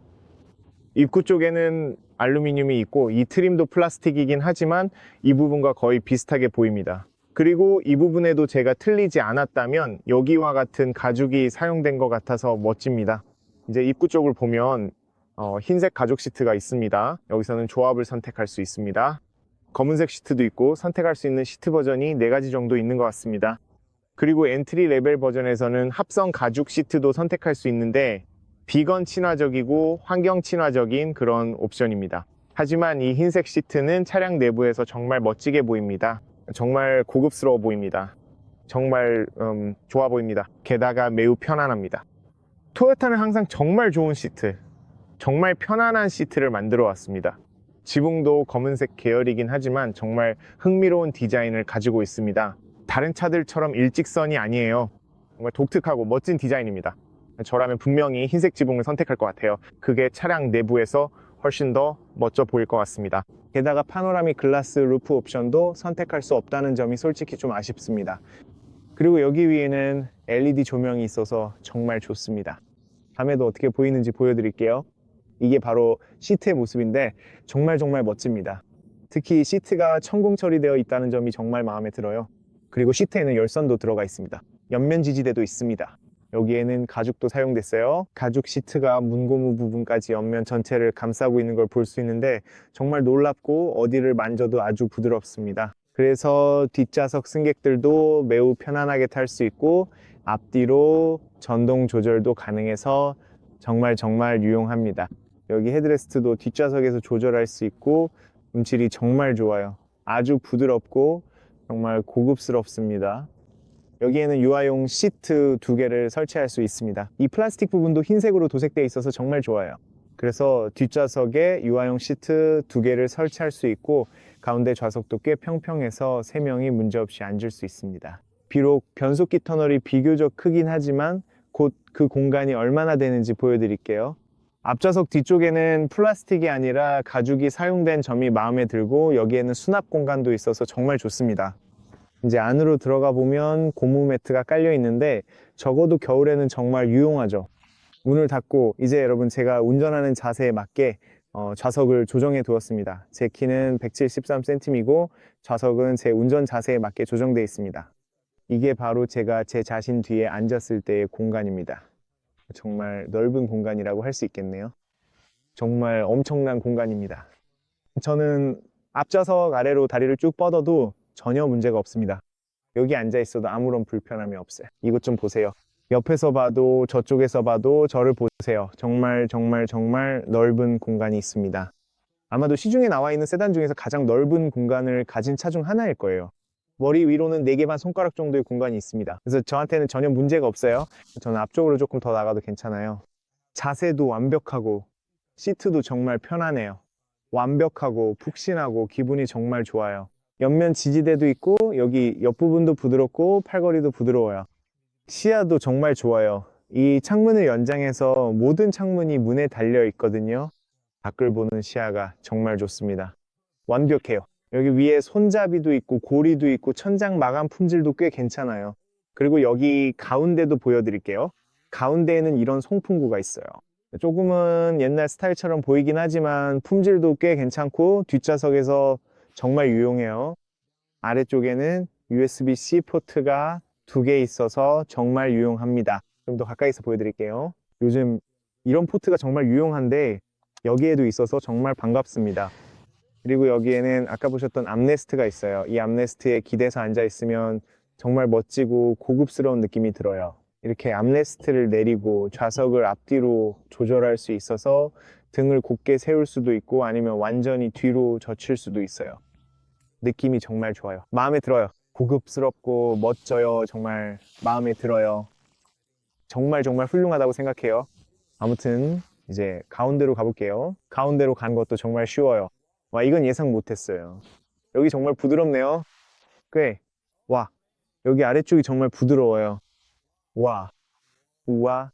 입구 쪽에는 알루미늄이 있고 이 트림도 플라스틱이긴 하지만 이 부분과 거의 비슷하게 보입니다. 그리고 이 부분에도 제가 틀리지 않았다면 여기와 같은 가죽이 사용된 것 같아서 멋집니다. 이제 입구 쪽을 보면 흰색 가죽 시트가 있습니다. 여기서는 조합을 선택할 수 있습니다. 검은색 시트도 있고 선택할 수 있는 시트 버전이 4가지 정도 있는 것 같습니다. 그리고 엔트리 레벨 버전에서는 합성 가죽 시트도 선택할 수 있는데 비건 친화적이고 환경 친화적인 그런 옵션입니다. 하지만 이 흰색 시트는 차량 내부에서 정말 멋지게 보입니다. 정말 고급스러워 보입니다. 정말 좋아 보입니다. 게다가 매우 편안합니다. 토요타는 항상 정말 좋은 시트, 정말 편안한 시트를 만들어 왔습니다. 지붕도 검은색 계열이긴 하지만 정말 흥미로운 디자인을 가지고 있습니다. 다른 차들처럼 일직선이 아니에요. 정말 독특하고 멋진 디자인입니다. 저라면 분명히 흰색 지붕을 선택할 것 같아요. 그게 차량 내부에서 훨씬 더 멋져 보일 것 같습니다. 게다가 파노라믹 글라스 루프 옵션도 선택할 수 없다는 점이 솔직히 좀 아쉽습니다. 그리고 여기 위에는 LED 조명이 있어서 정말 좋습니다. 밤에도 어떻게 보이는지 보여드릴게요. 이게 바로 시트의 모습인데 정말 멋집니다. 특히 시트가 천공 처리되어 있다는 점이 정말 마음에 들어요. 그리고 시트에는 열선도 들어가 있습니다. 옆면 지지대도 있습니다. 여기에는 가죽도 사용됐어요. 가죽 시트가 문고무 부분까지 옆면 전체를 감싸고 있는 걸 볼 수 있는데 정말 놀랍고 어디를 만져도 아주 부드럽습니다. 그래서 뒷좌석 승객들도 매우 편안하게 탈 수 있고 앞뒤로 전동 조절도 가능해서 정말 유용합니다. 여기 헤드레스트도 뒷좌석에서 조절할 수 있고 음질이 정말 좋아요. 아주 부드럽고 정말 고급스럽습니다. 여기에는 유아용 시트 2개를 설치할 수 있습니다. 이 플라스틱 부분도 흰색으로 도색되어 있어서 정말 좋아요. 그래서 뒷좌석에 유아용 시트 2개를 설치할 수 있고 가운데 좌석도 꽤 평평해서 3명이 문제없이 앉을 수 있습니다. 비록 변속기 터널이 비교적 크긴 하지만 곧 그 공간이 얼마나 되는지 보여드릴게요. 앞좌석 뒤쪽에는 플라스틱이 아니라 가죽이 사용된 점이 마음에 들고 여기에는 수납 공간도 있어서 정말 좋습니다. 이제 안으로 들어가 보면 고무 매트가 깔려 있는데 적어도 겨울에는 정말 유용하죠. 문을 닫고 이제 여러분 제가 운전하는 자세에 맞게 좌석을 조정해 두었습니다. 제 키는 173cm이고 좌석은 제 운전 자세에 맞게 조정되어 있습니다. 이게 바로 제가 제 자신 뒤에 앉았을 때의 공간입니다. 정말 넓은 공간이라고 할 수 있겠네요. 정말 엄청난 공간입니다. 저는 앞좌석 아래로 다리를 쭉 뻗어도 전혀 문제가 없습니다. 여기 앉아 있어도 아무런 불편함이 없어요. 이것 좀 보세요. 옆에서 봐도 저쪽에서 봐도 저를 보세요. 정말 넓은 공간이 있습니다. 아마도 시중에 나와 있는 세단 중에서 가장 넓은 공간을 가진 차 중 하나일 거예요. 머리 위로는 4개 반 손가락 정도의 공간이 있습니다. 그래서 저한테는 전혀 문제가 없어요. 저는 앞쪽으로 조금 더 나가도 괜찮아요. 자세도 완벽하고 시트도 정말 편하네요. 완벽하고 푹신하고 기분이 정말 좋아요. 옆면 지지대도 있고 여기 옆부분도 부드럽고 팔걸이도 부드러워요. 시야도 정말 좋아요. 이 창문을 연장해서 모든 창문이 문에 달려 있거든요. 밖을 보는 시야가 정말 좋습니다. 완벽해요. 여기 위에 손잡이도 있고 고리도 있고 천장 마감 품질도 꽤 괜찮아요. 그리고 여기 가운데도 보여드릴게요. 가운데에는 이런 송풍구가 있어요. 조금은 옛날 스타일처럼 보이긴 하지만 품질도 꽤 괜찮고 뒷좌석에서 정말 유용해요. 아래쪽에는 USB-C 포트가 2개 있어서 정말 유용합니다. 좀 더 가까이서 보여드릴게요. 요즘 이런 포트가 정말 유용한데 여기에도 있어서 정말 반갑습니다. 그리고 여기에는 아까 보셨던 암레스트가 있어요. 이 암레스트에 기대서 앉아 있으면 정말 멋지고 고급스러운 느낌이 들어요. 이렇게 암레스트를 내리고 좌석을 앞뒤로 조절할 수 있어서 등을 곧게 세울 수도 있고 아니면 완전히 뒤로 젖힐 수도 있어요. 느낌이 정말 좋아요. 마음에 들어요. 고급스럽고 멋져요. 정말 마음에 들어요. 정말 훌륭하다고 생각해요. 아무튼 이제 가운데로 가볼게요. 가운데로 가는 것도 정말 쉬워요. 와, 이건 예상 못했어요. 여기 정말 부드럽네요. 와, 여기 아래쪽이 정말 부드러워요. 와, 우와.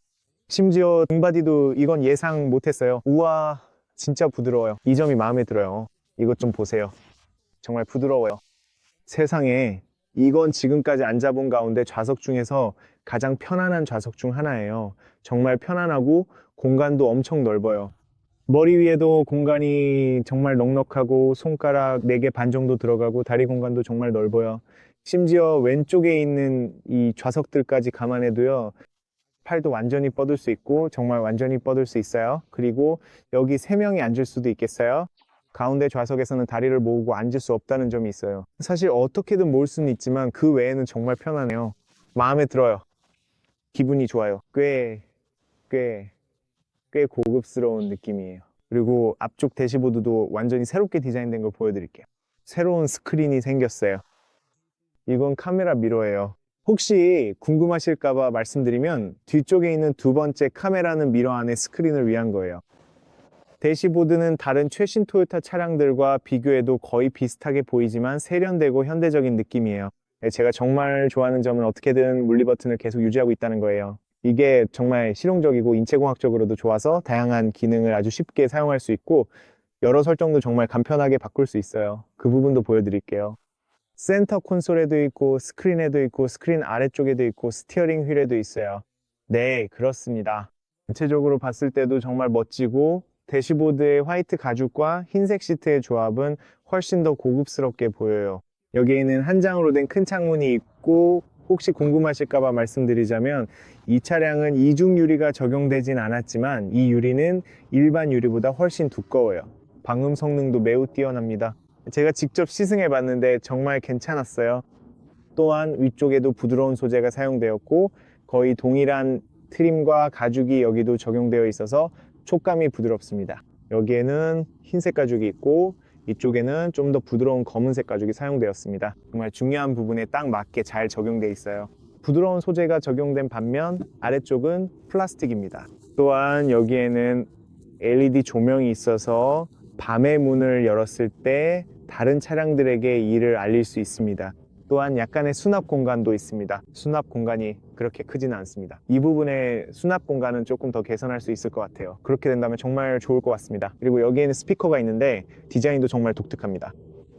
심지어 등바디도 이건 예상 못했어요. 우와, 진짜 부드러워요. 이 점이 마음에 들어요. 이것 좀 보세요. 정말 부드러워요. 세상에, 이건 지금까지 앉아본 가운데 좌석 중에서 가장 편안한 좌석 중 하나예요. 정말 편안하고 공간도 엄청 넓어요. 머리 위에도 공간이 정말 넉넉하고 손가락 4개 반 정도 들어가고 다리 공간도 정말 넓어요. 심지어 왼쪽에 있는 이 좌석들까지 감안해도요. 팔도 완전히 뻗을 수 있고 정말 완전히 뻗을 수 있어요. 그리고 여기 3명이 앉을 수도 있겠어요. 가운데 좌석에서는 다리를 모으고 앉을 수 없다는 점이 있어요. 사실 어떻게든 모을 수는 있지만 그 외에는 정말 편하네요. 마음에 들어요. 기분이 좋아요. 꽤 고급스러운 느낌이에요. 그리고 앞쪽 대시보드도 완전히 새롭게 디자인된 걸 보여드릴게요. 새로운 스크린이 생겼어요. 이건 카메라 미러예요. 혹시 궁금하실까봐 말씀드리면 뒤쪽에 있는 두 번째 카메라는 미러 안에 스크린을 위한 거예요. 대시보드는 다른 최신 토요타 차량들과 비교해도 거의 비슷하게 보이지만 세련되고 현대적인 느낌이에요. 제가 정말 좋아하는 점은 어떻게든 물리 버튼을 계속 유지하고 있다는 거예요. 이게 정말 실용적이고 인체공학적으로도 좋아서 다양한 기능을 아주 쉽게 사용할 수 있고 여러 설정도 정말 간편하게 바꿀 수 있어요. 그 부분도 보여드릴게요. 센터 콘솔에도 있고 스크린에도 있고 스크린 아래쪽에도 있고 스티어링 휠에도 있어요. 네, 그렇습니다. 전체적으로 봤을 때도 정말 멋지고 대시보드의 화이트 가죽과 흰색 시트의 조합은 훨씬 더 고급스럽게 보여요. 여기에는 한 장으로 된 큰 창문이 있고 혹시 궁금하실까봐 말씀드리자면 이 차량은 이중 유리가 적용되진 않았지만 이 유리는 일반 유리보다 훨씬 두꺼워요. 방음 성능도 매우 뛰어납니다. 제가 직접 시승해 봤는데 정말 괜찮았어요. 또한 위쪽에도 부드러운 소재가 사용되었고 거의 동일한 트림과 가죽이 여기도 적용되어 있어서 촉감이 부드럽습니다. 여기에는 흰색 가죽이 있고 이쪽에는 좀 더 부드러운 검은색 가죽이 사용되었습니다. 정말 중요한 부분에 딱 맞게 잘 적용되어 있어요. 부드러운 소재가 적용된 반면 아래쪽은 플라스틱입니다. 또한 여기에는 LED 조명이 있어서 밤에 문을 열었을 때 다른 차량들에게 이를 알릴 수 있습니다. 또한 약간의 수납 공간도 있습니다. 수납 공간이 그렇게 크지는 않습니다. 이 부분의 수납 공간은 조금 더 개선할 수 있을 것 같아요. 그렇게 된다면 정말 좋을 것 같습니다. 그리고 여기에는 스피커가 있는데 디자인도 정말 독특합니다.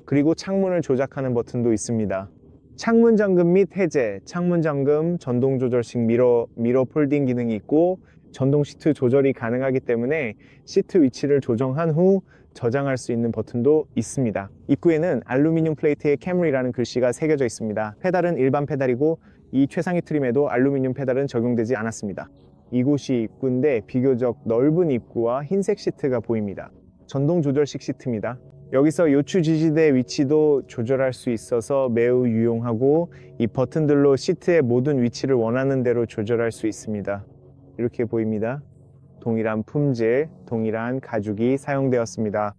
그리고 창문을 조작하는 버튼도 있습니다. 창문 잠금 및 해제, 창문 잠금, 전동 조절식 미러 폴딩 기능이 있고 전동 시트 조절이 가능하기 때문에 시트 위치를 조정한 후 저장할 수 있는 버튼도 있습니다. 입구에는 알루미늄 플레이트에 캠리라는 글씨가 새겨져 있습니다. 페달은 일반 페달이고 이 최상위 트림에도 알루미늄 페달은 적용되지 않았습니다. 이곳이 입구인데 비교적 넓은 입구와 흰색 시트가 보입니다. 전동 조절식 시트입니다. 여기서 요추 지지대 위치도 조절할 수 있어서 매우 유용하고 이 버튼들로 시트의 모든 위치를 원하는 대로 조절할 수 있습니다. 이렇게 보입니다. 동일한 품질, 동일한 가죽이 사용되었습니다.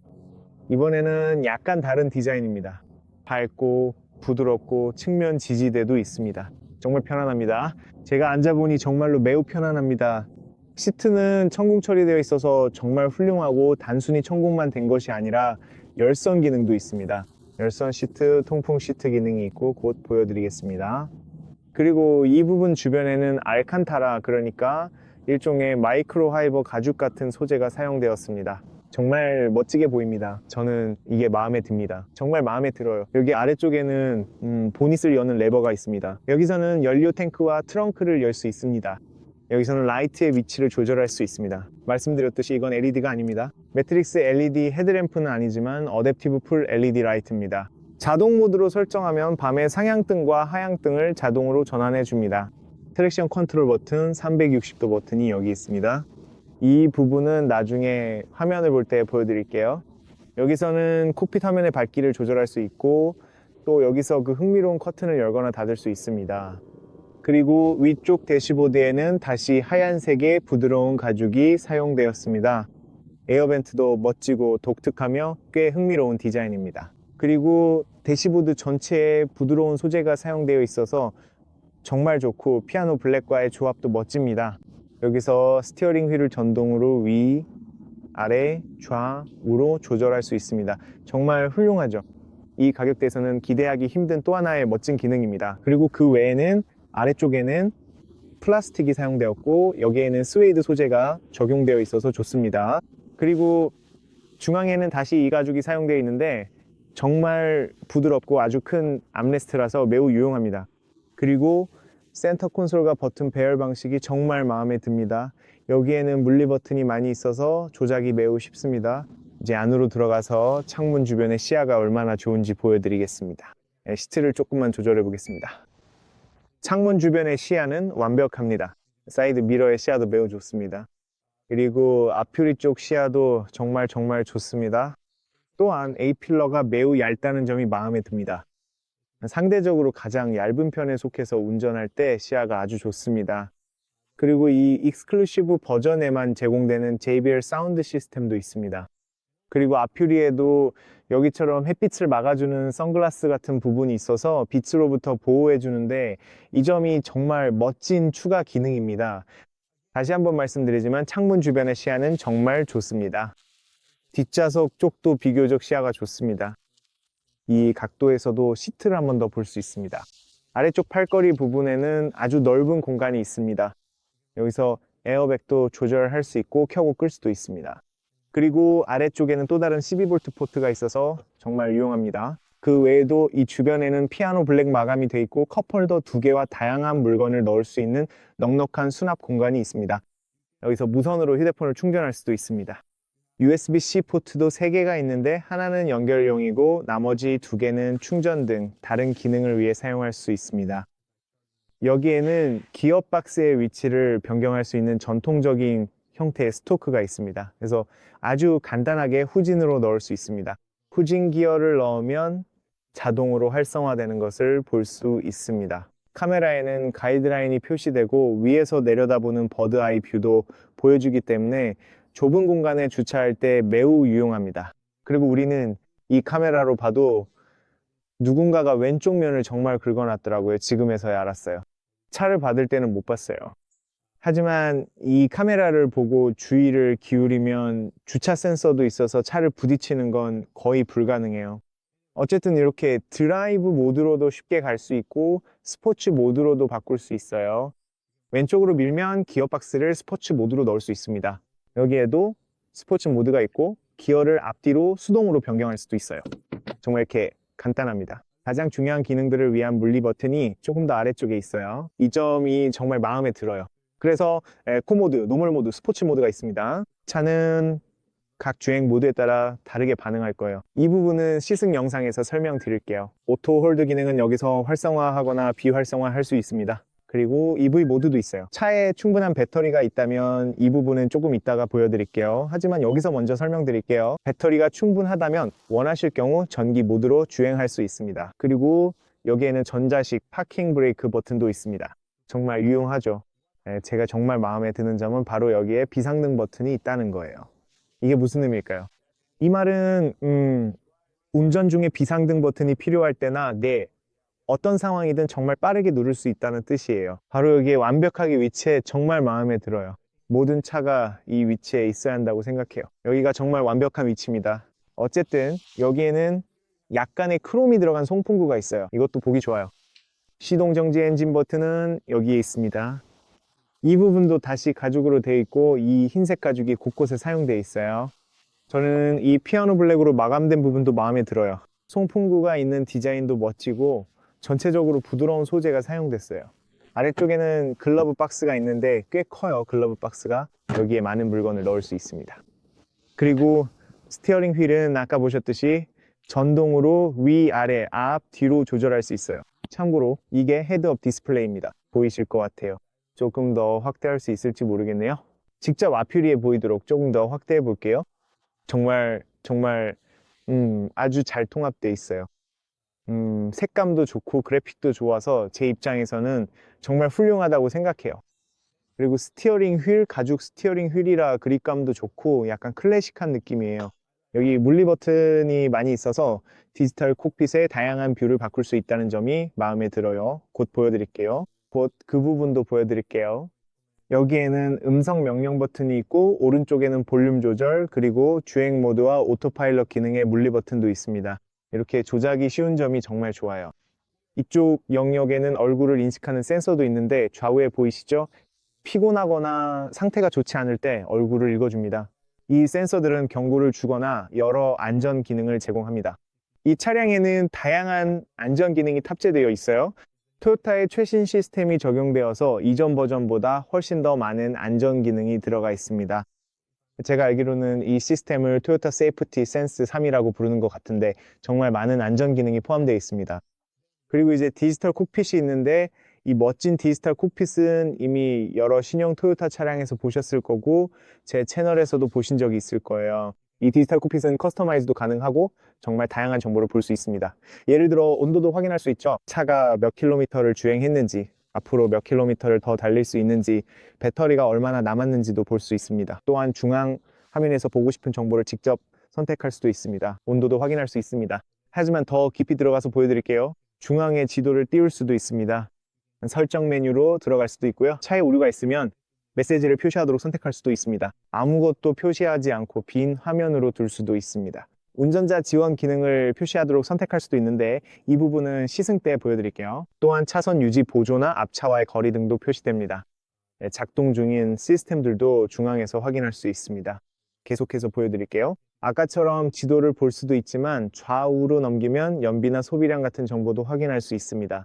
이번에는 약간 다른 디자인입니다. 밝고 부드럽고 측면 지지대도 있습니다. 정말 편안합니다. 제가 앉아보니 정말로 매우 편안합니다. 시트는 천공 처리되어 있어서 정말 훌륭하고 단순히 천공만 된 것이 아니라 열선 기능도 있습니다. 열선 시트, 통풍 시트 기능이 있고 곧 보여드리겠습니다. 그리고 이 부분 주변에는 알칸타라, 그러니까 일종의 마이크로 파이버 가죽 같은 소재가 사용되었습니다. 정말 멋지게 보입니다. 저는 이게 마음에 듭니다. 정말 마음에 들어요. 여기 아래쪽에는 보닛을 여는 레버가 있습니다. 여기서는 연료 탱크와 트렁크를 열 수 있습니다. 여기서는 라이트의 위치를 조절할 수 있습니다. 말씀드렸듯이 이건 LED가 아닙니다. 매트릭스 LED 헤드램프는 아니지만 어댑티브 풀 LED 라이트입니다. 자동 모드로 설정하면 밤에 상향등과 하향등을 자동으로 전환해 줍니다. 트랙션 컨트롤 버튼, 360도 버튼이 여기 있습니다. 이 부분은 나중에 화면을 볼 때 보여드릴게요. 여기서는 콕핏 화면의 밝기를 조절할 수 있고 또 여기서 그 흥미로운 커튼을 열거나 닫을 수 있습니다. 그리고 위쪽 대시보드에는 다시 하얀색의 부드러운 가죽이 사용되었습니다. 에어벤트도 멋지고 독특하며 꽤 흥미로운 디자인입니다. 그리고 대시보드 전체에 부드러운 소재가 사용되어 있어서 정말 좋고 피아노 블랙과의 조합도 멋집니다. 여기서 스티어링 휠을 전동으로 위, 아래, 좌우로 조절할 수 있습니다. 정말 훌륭하죠. 이 가격대에서는 기대하기 힘든 또 하나의 멋진 기능입니다. 그리고 그 외에는 아래쪽에는 플라스틱이 사용되었고 여기에는 스웨이드 소재가 적용되어 있어서 좋습니다. 그리고 중앙에는 다시 이 가죽이 사용되어 있는데 정말 부드럽고 아주 큰 암레스트라서 매우 유용합니다. 그리고 센터 콘솔과 버튼 배열 방식이 정말 마음에 듭니다. 여기에는 물리 버튼이 많이 있어서 조작이 매우 쉽습니다. 이제 안으로 들어가서 창문 주변의 시야가 얼마나 좋은지 보여드리겠습니다. 시트를 조금만 조절해 보겠습니다. 창문 주변의 시야는 완벽합니다. 사이드 미러의 시야도 매우 좋습니다. 그리고 앞유리 쪽 시야도 정말 좋습니다. 또한 A필러가 매우 얇다는 점이 마음에 듭니다. 상대적으로 가장 얇은 편에 속해서 운전할 때 시야가 아주 좋습니다. 그리고 이 익스클루시브 버전에만 제공되는 JBL 사운드 시스템도 있습니다. 그리고 앞유리에도 여기처럼 햇빛을 막아주는 선글라스 같은 부분이 있어서 빛으로부터 보호해주는데 이 점이 정말 멋진 추가 기능입니다. 다시 한번 말씀드리지만 창문 주변의 시야는 정말 좋습니다. 뒷좌석 쪽도 비교적 시야가 좋습니다. 이 각도에서도 시트를 한 번 더 볼 수 있습니다. 아래쪽 팔걸이 부분에는 아주 넓은 공간이 있습니다. 여기서 에어백도 조절할 수 있고 켜고 끌 수도 있습니다. 그리고 아래쪽에는 또 다른 12V 포트가 있어서 정말 유용합니다. 그 외에도 이 주변에는 피아노 블랙 마감이 되어 있고 컵홀더 2개와 다양한 물건을 넣을 수 있는 넉넉한 수납 공간이 있습니다. 여기서 무선으로 휴대폰을 충전할 수도 있습니다. USB-C 포트도 3개가 있는데 하나는 연결용이고 나머지 2개는 충전 등 다른 기능을 위해 사용할 수 있습니다. 여기에는 기어박스의 위치를 변경할 수 있는 전통적인 형태의 스토크가 있습니다. 그래서 아주 간단하게 후진으로 넣을 수 있습니다. 후진 기어를 넣으면 자동으로 활성화되는 것을 볼 수 있습니다. 카메라에는 가이드라인이 표시되고 위에서 내려다보는 버드아이 뷰도 보여주기 때문에 좁은 공간에 주차할 때 매우 유용합니다. 그리고 우리는 이 카메라로 봐도 누군가가 왼쪽 면을 정말 긁어놨더라고요. 지금에서야 알았어요. 차를 받을 때는 못 봤어요. 하지만 이 카메라를 보고 주의를 기울이면 주차 센서도 있어서 차를 부딪히는 건 거의 불가능해요. 어쨌든 이렇게 드라이브 모드로도 쉽게 갈 수 있고 스포츠 모드로도 바꿀 수 있어요. 왼쪽으로 밀면 기어박스를 스포츠 모드로 넣을 수 있습니다. 여기에도 스포츠 모드가 있고 기어를 앞뒤로 수동으로 변경할 수도 있어요. 정말 이렇게 간단합니다. 가장 중요한 기능들을 위한 물리 버튼이 조금 더 아래쪽에 있어요. 이 점이 정말 마음에 들어요. 그래서 에코 모드, 노멀 모드, 스포츠 모드가 있습니다. 차는 각 주행 모드에 따라 다르게 반응할 거예요. 이 부분은 시승 영상에서 설명드릴게요. 오토 홀드 기능은 여기서 활성화하거나 비활성화할 수 있습니다. 그리고 EV 모드도 있어요. 차에 충분한 배터리가 있다면 이 부분은 조금 이따가 보여드릴게요. 하지만 여기서 먼저 설명드릴게요. 배터리가 충분하다면 원하실 경우 전기 모드로 주행할 수 있습니다. 그리고 여기에는 전자식 파킹 브레이크 버튼도 있습니다. 정말 유용하죠. 제가 정말 마음에 드는 점은 바로 여기에 비상등 버튼이 있다는 거예요. 이게 무슨 의미일까요? 이 말은 운전 중에 비상등 버튼이 필요할 때나 어떤 상황이든 정말 빠르게 누를 수 있다는 뜻이에요. 바로 여기에 완벽하게 위치해 정말 마음에 들어요. 모든 차가 이 위치에 있어야 한다고 생각해요. 여기가 정말 완벽한 위치입니다. 어쨌든 여기에는 약간의 크롬이 들어간 송풍구가 있어요. 이것도 보기 좋아요. 시동 정지 엔진 버튼은 여기에 있습니다. 이 부분도 다시 가죽으로 되어 있고 이 흰색 가죽이 곳곳에 사용되어 있어요. 저는 이 피아노 블랙으로 마감된 부분도 마음에 들어요. 송풍구가 있는 디자인도 멋지고 전체적으로 부드러운 소재가 사용됐어요. 아래쪽에는 글러브 박스가 있는데 꽤 커요. 글러브 박스가. 여기에 많은 물건을 넣을 수 있습니다. 그리고 스티어링 휠은 아까 보셨듯이 전동으로 위, 아래, 앞, 뒤로 조절할 수 있어요. 참고로 이게 헤드업 디스플레이입니다. 보이실 것 같아요. 조금 더 확대할 수 있을지 모르겠네요. 직접 앞유리에 보이도록 조금 더 확대해 볼게요. 정말 아주 잘 통합되어 있어요. 색감도 좋고 그래픽도 좋아서 제 입장에서는 정말 훌륭하다고 생각해요. 그리고 스티어링 휠, 가죽 스티어링 휠이라 그립감도 좋고 약간 클래식한 느낌이에요. 여기 물리 버튼이 많이 있어서 디지털 콕핏의 다양한 뷰를 바꿀 수 있다는 점이 마음에 들어요. 곧 보여드릴게요. 곧 그 부분도 보여드릴게요. 여기에는 음성 명령 버튼이 있고 오른쪽에는 볼륨 조절 그리고 주행 모드와 오토파일럿 기능의 물리 버튼도 있습니다. 이렇게 조작이 쉬운 점이 정말 좋아요. 이쪽 영역에는 얼굴을 인식하는 센서도 있는데 좌우에 보이시죠? 피곤하거나 상태가 좋지 않을 때 얼굴을 읽어줍니다. 이 센서들은 경고를 주거나 여러 안전 기능을 제공합니다. 이 차량에는 다양한 안전 기능이 탑재되어 있어요. 토요타의 최신 시스템이 적용되어서 이전 버전보다 훨씬 더 많은 안전 기능이 들어가 있습니다. 제가 알기로는 이 시스템을 토요타 세이프티 센스 3이라고 부르는 것 같은데 정말 많은 안전 기능이 포함되어 있습니다. 그리고 이제 디지털 콕핏이 있는데 이 멋진 디지털 콕핏은 이미 여러 신형 토요타 차량에서 보셨을 거고 제 채널에서도 보신 적이 있을 거예요. 이 디지털 콕핏은 커스터마이즈도 가능하고 정말 다양한 정보를 볼 수 있습니다. 예를 들어 온도도 확인할 수 있죠. 차가 몇 킬로미터를 주행했는지, 앞으로 몇 킬로미터를 더 달릴 수 있는지, 배터리가 얼마나 남았는지도 볼 수 있습니다. 또한 중앙 화면에서 보고 싶은 정보를 직접 선택할 수도 있습니다. 온도도 확인할 수 있습니다. 하지만 더 깊이 들어가서 보여드릴게요. 중앙에 지도를 띄울 수도 있습니다. 설정 메뉴로 들어갈 수도 있고요. 차에 오류가 있으면 메시지를 표시하도록 선택할 수도 있습니다. 아무것도 표시하지 않고 빈 화면으로 둘 수도 있습니다. 운전자 지원 기능을 표시하도록 선택할 수도 있는데 이 부분은 시승 때 보여드릴게요. 또한 차선 유지 보조나 앞차와의 거리 등도 표시됩니다. 작동 중인 시스템들도 중앙에서 확인할 수 있습니다. 계속해서 보여드릴게요. 아까처럼 지도를 볼 수도 있지만 좌우로 넘기면 연비나 소비량 같은 정보도 확인할 수 있습니다.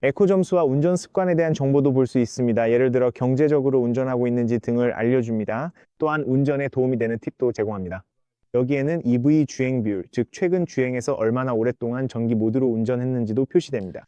에코 점수와 운전 습관에 대한 정보도 볼 수 있습니다. 예를 들어 경제적으로 운전하고 있는지 등을 알려줍니다. 또한 운전에 도움이 되는 팁도 제공합니다. 여기에는 EV 주행 비율, 즉 최근 주행에서 얼마나 오랫동안 전기 모드로 운전했는지도 표시됩니다.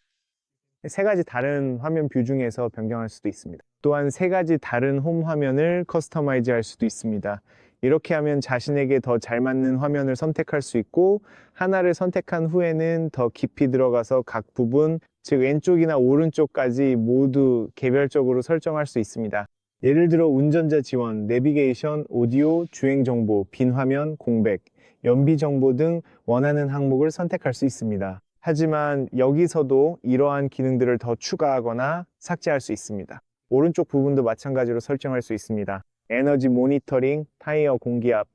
세 가지 다른 화면 뷰 중에서 변경할 수도 있습니다. 또한 세 가지 다른 홈 화면을 커스터마이즈 할 수도 있습니다. 이렇게 하면 자신에게 더 잘 맞는 화면을 선택할 수 있고 하나를 선택한 후에는 더 깊이 들어가서 각 부분, 즉 왼쪽이나 오른쪽까지 모두 개별적으로 설정할 수 있습니다. 예를 들어 운전자 지원, 내비게이션, 오디오, 주행 정보, 빈 화면, 공백, 연비 정보 등 원하는 항목을 선택할 수 있습니다. 하지만 여기서도 이러한 기능들을 더 추가하거나 삭제할 수 있습니다. 오른쪽 부분도 마찬가지로 설정할 수 있습니다. 에너지 모니터링, 타이어 공기압,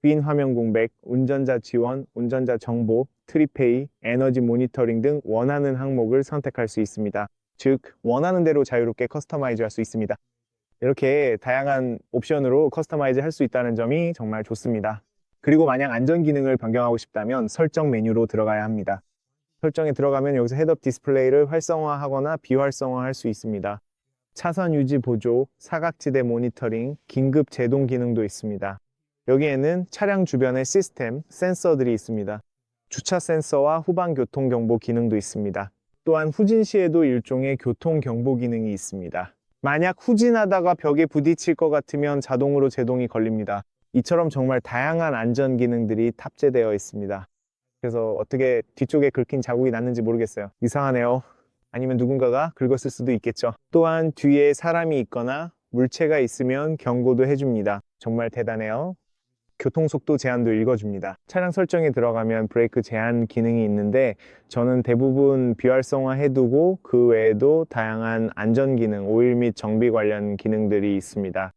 빈 화면 공백, 운전자 지원, 운전자 정보, 트리페이, 에너지 모니터링 등 원하는 항목을 선택할 수 있습니다. 즉, 원하는 대로 자유롭게 커스터마이즈 할 수 있습니다. 이렇게 다양한 옵션으로 커스터마이즈 할 수 있다는 점이 정말 좋습니다. 그리고 만약 안전 기능을 변경하고 싶다면 설정 메뉴로 들어가야 합니다. 설정에 들어가면 여기서 헤드업 디스플레이를 활성화하거나 비활성화할 수 있습니다. 차선 유지 보조, 사각지대 모니터링, 긴급 제동 기능도 있습니다. 여기에는 차량 주변의 시스템, 센서들이 있습니다. 주차 센서와 후방 교통 경보 기능도 있습니다. 또한 후진 시에도 일종의 교통 경보 기능이 있습니다. 만약 후진하다가 벽에 부딪힐 것 같으면 자동으로 제동이 걸립니다. 이처럼 정말 다양한 안전 기능들이 탑재되어 있습니다. 그래서 어떻게 뒤쪽에 긁힌 자국이 났는지 모르겠어요. 이상하네요. 아니면 누군가가 긁었을 수도 있겠죠. 또한 뒤에 사람이 있거나 물체가 있으면 경고도 해줍니다. 정말 대단해요. 교통속도 제한도 읽어줍니다. 차량 설정에 들어가면 브레이크 제한 기능이 있는데 저는 대부분 비활성화 해두고 그 외에도 다양한 안전 기능, 오일 및 정비 관련 기능들이 있습니다.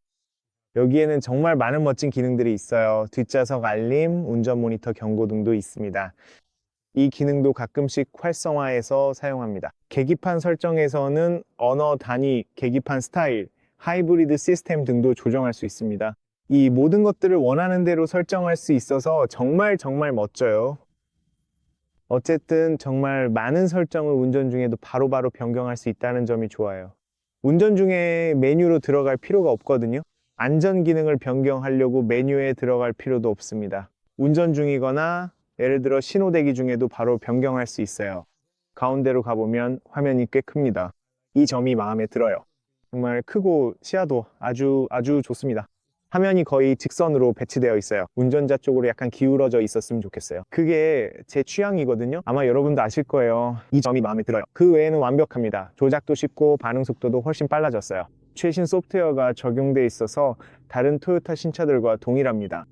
여기에는 정말 많은 멋진 기능들이 있어요. 뒷좌석 알림, 운전 모니터 경고 등도 있습니다. 이 기능도 가끔씩 활성화해서 사용합니다. 계기판 설정에서는 언어 단위, 계기판 스타일, 하이브리드 시스템 등도 조정할 수 있습니다. 이 모든 것들을 원하는 대로 설정할 수 있어서 정말 멋져요. 어쨌든 정말 많은 설정을 운전 중에도 바로바로 변경할 수 있다는 점이 좋아요. 운전 중에 메뉴로 들어갈 필요가 없거든요. 안전 기능을 변경하려고 메뉴에 들어갈 필요도 없습니다. 운전 중이거나 예를 들어 신호 대기 중에도 바로 변경할 수 있어요. 가운데로 가보면 화면이 꽤 큽니다. 이 점이 마음에 들어요. 정말 크고 시야도 아주 좋습니다. 화면이 거의 직선으로 배치되어 있어요. 운전자 쪽으로 약간 기울어져 있었으면 좋겠어요. 그게 제 취향이거든요. 아마 여러분도 아실 거예요. 이 점이 마음에 들어요. 그 외에는 완벽합니다. 조작도 쉽고 반응 속도도 훨씬 빨라졌어요. 최신 소프트웨어가 적용돼 있어서 다른 토요타 신차들과 동일합니다.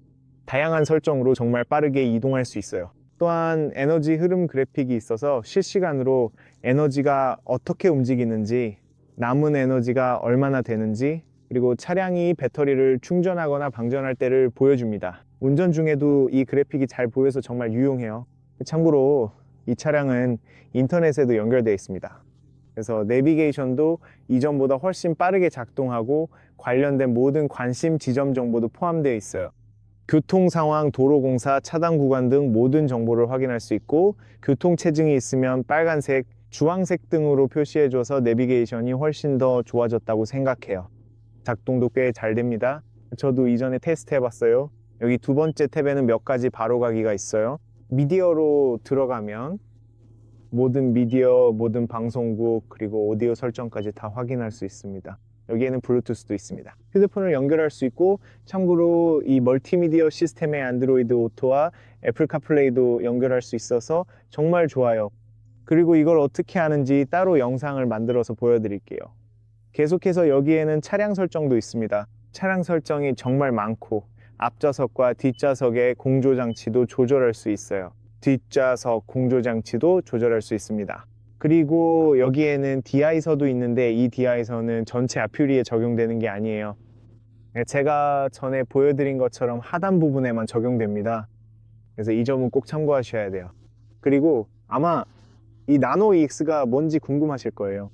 다양한 설정으로 정말 빠르게 이동할 수 있어요. 또한 에너지 흐름 그래픽이 있어서 실시간으로 에너지가 어떻게 움직이는지, 남은 에너지가 얼마나 되는지, 그리고 차량이 배터리를 충전하거나 방전할 때를 보여줍니다. 운전 중에도 이 그래픽이 잘 보여서 정말 유용해요. 참고로 이 차량은 인터넷에도 연결되어 있습니다. 그래서 내비게이션도 이전보다 훨씬 빠르게 작동하고 관련된 모든 관심 지점 정보도 포함되어 있어요. 교통 상황, 도로 공사, 차단 구간 등 모든 정보를 확인할 수 있고 교통 체증이 있으면 빨간색, 주황색 등으로 표시해줘서 내비게이션이 훨씬 더 좋아졌다고 생각해요. 작동도 꽤 잘 됩니다. 저도 이전에 테스트 해봤어요. 여기 두 번째 탭에는 몇 가지 바로가기가 있어요. 미디어로 들어가면 모든 미디어, 모든 방송국, 그리고 오디오 설정까지 다 확인할 수 있습니다. 여기에는 블루투스도 있습니다. 휴대폰을 연결할 수 있고, 참고로 이 멀티미디어 시스템의 안드로이드 오토와 애플 카플레이도 연결할 수 있어서 정말 좋아요. 그리고 이걸 어떻게 하는지 따로 영상을 만들어서 보여드릴게요. 계속해서 여기에는 차량 설정도 있습니다. 차량 설정이 정말 많고, 앞좌석과 뒷좌석의 공조장치도 조절할 수 있어요. 뒷좌석 공조장치도 조절할 수 있습니다. 그리고 여기에는 디아이서도 있는데, 이 디아이서는 전체 아퓨리에 적용되는 게 아니에요. 제가 전에 보여드린 것처럼 하단 부분에만 적용됩니다. 그래서 이 점은 꼭 참고하셔야 돼요. 그리고 아마 이 나노 EX가 뭔지 궁금하실 거예요.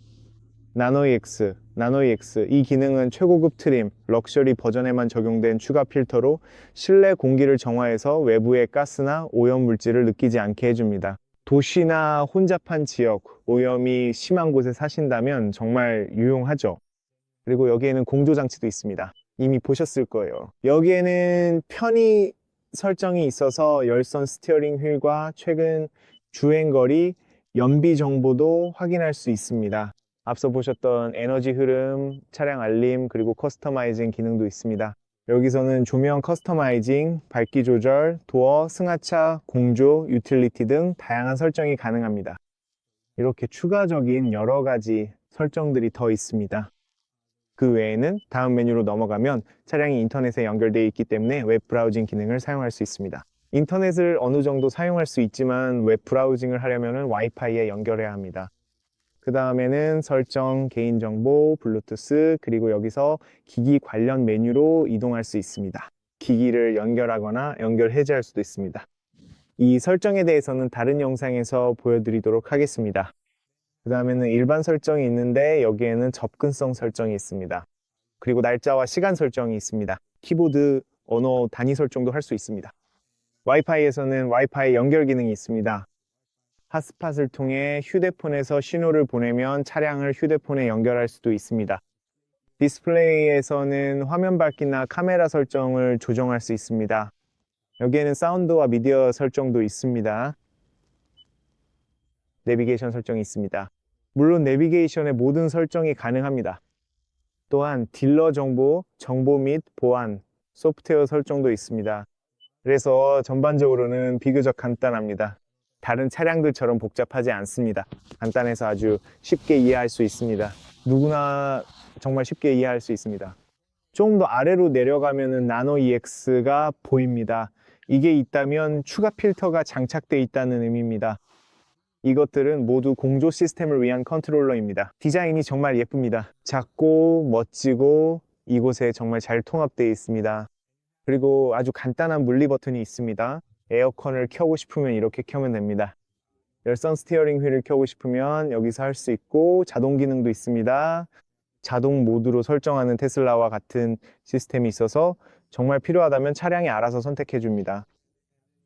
나노 EX 이 기능은 최고급 트림, 럭셔리 버전에만 적용된 추가 필터로 실내 공기를 정화해서 외부의 가스나 오염 물질을 느끼지 않게 해줍니다. 도시나 혼잡한 지역, 오염이 심한 곳에 사신다면 정말 유용하죠. 그리고 여기에는 공조 장치도 있습니다. 이미 보셨을 거예요. 여기에는 편의 설정이 있어서 열선 스티어링 휠과 최근 주행거리, 연비 정보도 확인할 수 있습니다. 앞서 보셨던 에너지 흐름, 차량 알림, 그리고 커스터마이징 기능도 있습니다. 여기서는 조명 커스터마이징, 밝기 조절, 도어, 승하차, 공조, 유틸리티 등 다양한 설정이 가능합니다. 이렇게 추가적인 여러 가지 설정들이 더 있습니다. 그 외에는 다음 메뉴로 넘어가면 차량이 인터넷에 연결되어 있기 때문에 웹 브라우징 기능을 사용할 수 있습니다. 인터넷을 어느 정도 사용할 수 있지만 웹 브라우징을 하려면 와이파이에 연결해야 합니다. 그 다음에는 설정, 개인정보, 블루투스, 그리고 여기서 기기 관련 메뉴로 이동할 수 있습니다. 기기를 연결하거나 연결 해제할 수도 있습니다. 이 설정에 대해서는 다른 영상에서 보여드리도록 하겠습니다. 그 다음에는 일반 설정이 있는데 여기에는 접근성 설정이 있습니다. 그리고 날짜와 시간 설정이 있습니다. 키보드 언어 단위 설정도 할 수 있습니다. 와이파이에서는 와이파이 연결 기능이 있습니다. 핫스팟을 통해 휴대폰에서 신호를 보내면 차량을 휴대폰에 연결할 수도 있습니다. 디스플레이에서는 화면 밝기나 카메라 설정을 조정할 수 있습니다. 여기에는 사운드와 미디어 설정도 있습니다. 내비게이션 설정이 있습니다. 물론 내비게이션의 모든 설정이 가능합니다. 또한 딜러 정보 및 보안, 소프트웨어 설정도 있습니다. 그래서 전반적으로는 비교적 간단합니다. 다른 차량들처럼 복잡하지 않습니다. 간단해서 아주 쉽게 이해할 수 있습니다. 누구나 정말 쉽게 이해할 수 있습니다. 조금 더 아래로 내려가면 나노 EX가 보입니다. 이게 있다면 추가 필터가 장착되어 있다는 의미입니다. 이것들은 모두 공조 시스템을 위한 컨트롤러입니다. 디자인이 정말 예쁩니다. 작고 멋지고 이곳에 정말 잘 통합되어 있습니다. 그리고 아주 간단한 물리 버튼이 있습니다. 에어컨을 켜고 싶으면 이렇게 켜면 됩니다. 열선 스티어링 휠을 켜고 싶으면 여기서 할 수 있고, 자동 기능도 있습니다. 자동 모드로 설정하는 테슬라와 같은 시스템이 있어서 정말 필요하다면 차량이 알아서 선택해 줍니다.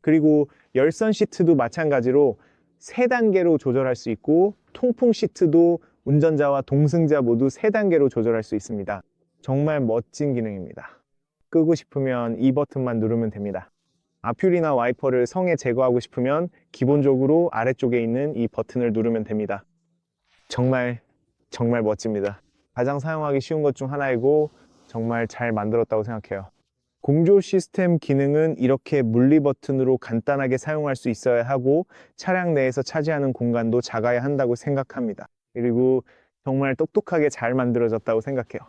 그리고 열선 시트도 마찬가지로 3단계로 조절할 수 있고, 통풍 시트도 운전자와 동승자 모두 3단계로 조절할 수 있습니다. 정말 멋진 기능입니다. 끄고 싶으면 이 버튼만 누르면 됩니다. 아퓨리나 와이퍼를 성에 제거하고 싶으면 기본적으로 아래쪽에 있는 이 버튼을 누르면 됩니다. 정말 멋집니다. 가장 사용하기 쉬운 것 중 하나이고 정말 잘 만들었다고 생각해요. 공조 시스템 기능은 이렇게 물리 버튼으로 간단하게 사용할 수 있어야 하고 차량 내에서 차지하는 공간도 작아야 한다고 생각합니다. 그리고 정말 똑똑하게 잘 만들어졌다고 생각해요.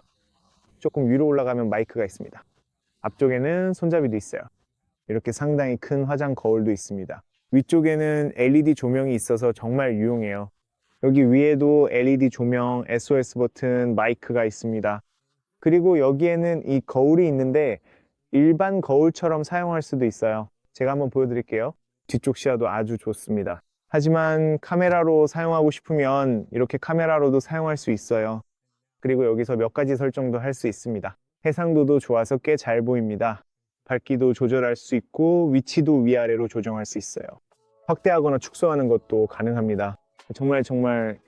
조금 위로 올라가면 마이크가 있습니다. 앞쪽에는 손잡이도 있어요. 이렇게 상당히 큰 화장 거울도 있습니다. 위쪽에는 LED 조명이 있어서 정말 유용해요. 여기 위에도 LED 조명, SOS 버튼, 마이크가 있습니다. 그리고 여기에는 이 거울이 있는데 일반 거울처럼 사용할 수도 있어요. 제가 한번 보여드릴게요. 뒤쪽 시야도 아주 좋습니다. 하지만 카메라로 사용하고 싶으면 이렇게 카메라로도 사용할 수 있어요. 그리고 여기서 몇 가지 설정도 할 수 있습니다. 해상도도 좋아서 꽤 잘 보입니다. 밝기도 조절할 수 있고 위치도 위아래로 조정할 수 있어요. 확대하거나 축소하는 것도 가능합니다. 정말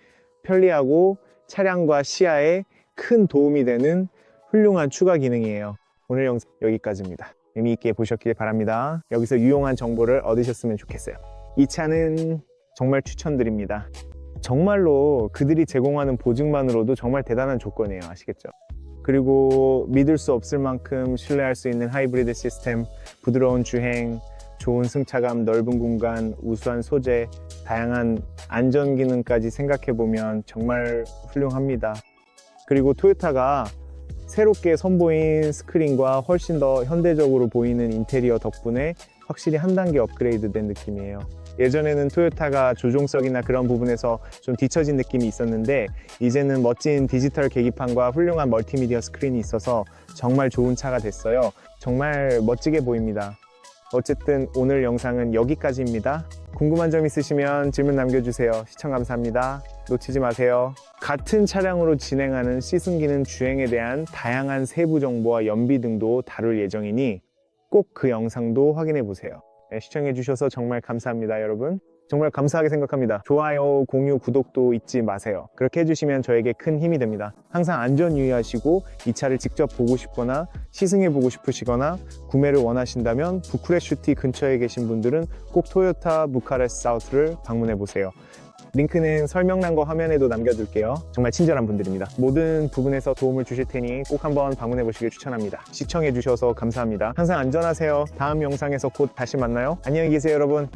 편리하고 차량과 시야에 큰 도움이 되는 훌륭한 추가 기능이에요. 오늘 영상 여기까지입니다. 의미 있게 보셨길 바랍니다. 여기서 유용한 정보를 얻으셨으면 좋겠어요. 이 차는 정말 추천드립니다. 정말로 그들이 제공하는 보증만으로도 정말 대단한 조건이에요. 아시겠죠? 그리고 믿을 수 없을 만큼 신뢰할 수 있는 하이브리드 시스템, 부드러운 주행, 좋은 승차감, 넓은 공간, 우수한 소재, 다양한 안전 기능까지 생각해보면 정말 훌륭합니다. 그리고 토요타가 새롭게 선보인 스크린과 훨씬 더 현대적으로 보이는 인테리어 덕분에 확실히 한 단계 업그레이드 된 느낌이에요. 예전에는 토요타가 조종석이나 그런 부분에서 좀 뒤처진 느낌이 있었는데 이제는 멋진 디지털 계기판과 훌륭한 멀티미디어 스크린이 있어서 정말 좋은 차가 됐어요. 정말 멋지게 보입니다. 어쨌든 오늘 영상은 여기까지입니다. 궁금한 점 있으시면 질문 남겨주세요. 시청 감사합니다. 놓치지 마세요. 같은 차량으로 진행하는 시승기능 주행에 대한 다양한 세부 정보와 연비 등도 다룰 예정이니 꼭 그 영상도 확인해 보세요. 네, 시청해 주셔서 정말 감사합니다, 여러분. 정말 감사하게 생각합니다. 좋아요, 공유, 구독도 잊지 마세요. 그렇게 해주시면 저에게 큰 힘이 됩니다. 항상 안전 유의하시고 이 차를 직접 보고 싶거나 시승해 보고 싶으시거나 구매를 원하신다면 부쿠레슈티 근처에 계신 분들은 꼭 토요타 부카레스트 사우스를 방문해 보세요. 링크는 설명란과 화면에도 남겨둘게요. 정말 친절한 분들입니다. 모든 부분에서 도움을 주실 테니 꼭 한번 방문해 보시길 추천합니다. 시청해 주셔서 감사합니다. 항상 안전하세요. 다음 영상에서 곧 다시 만나요. 안녕히 계세요, 여러분.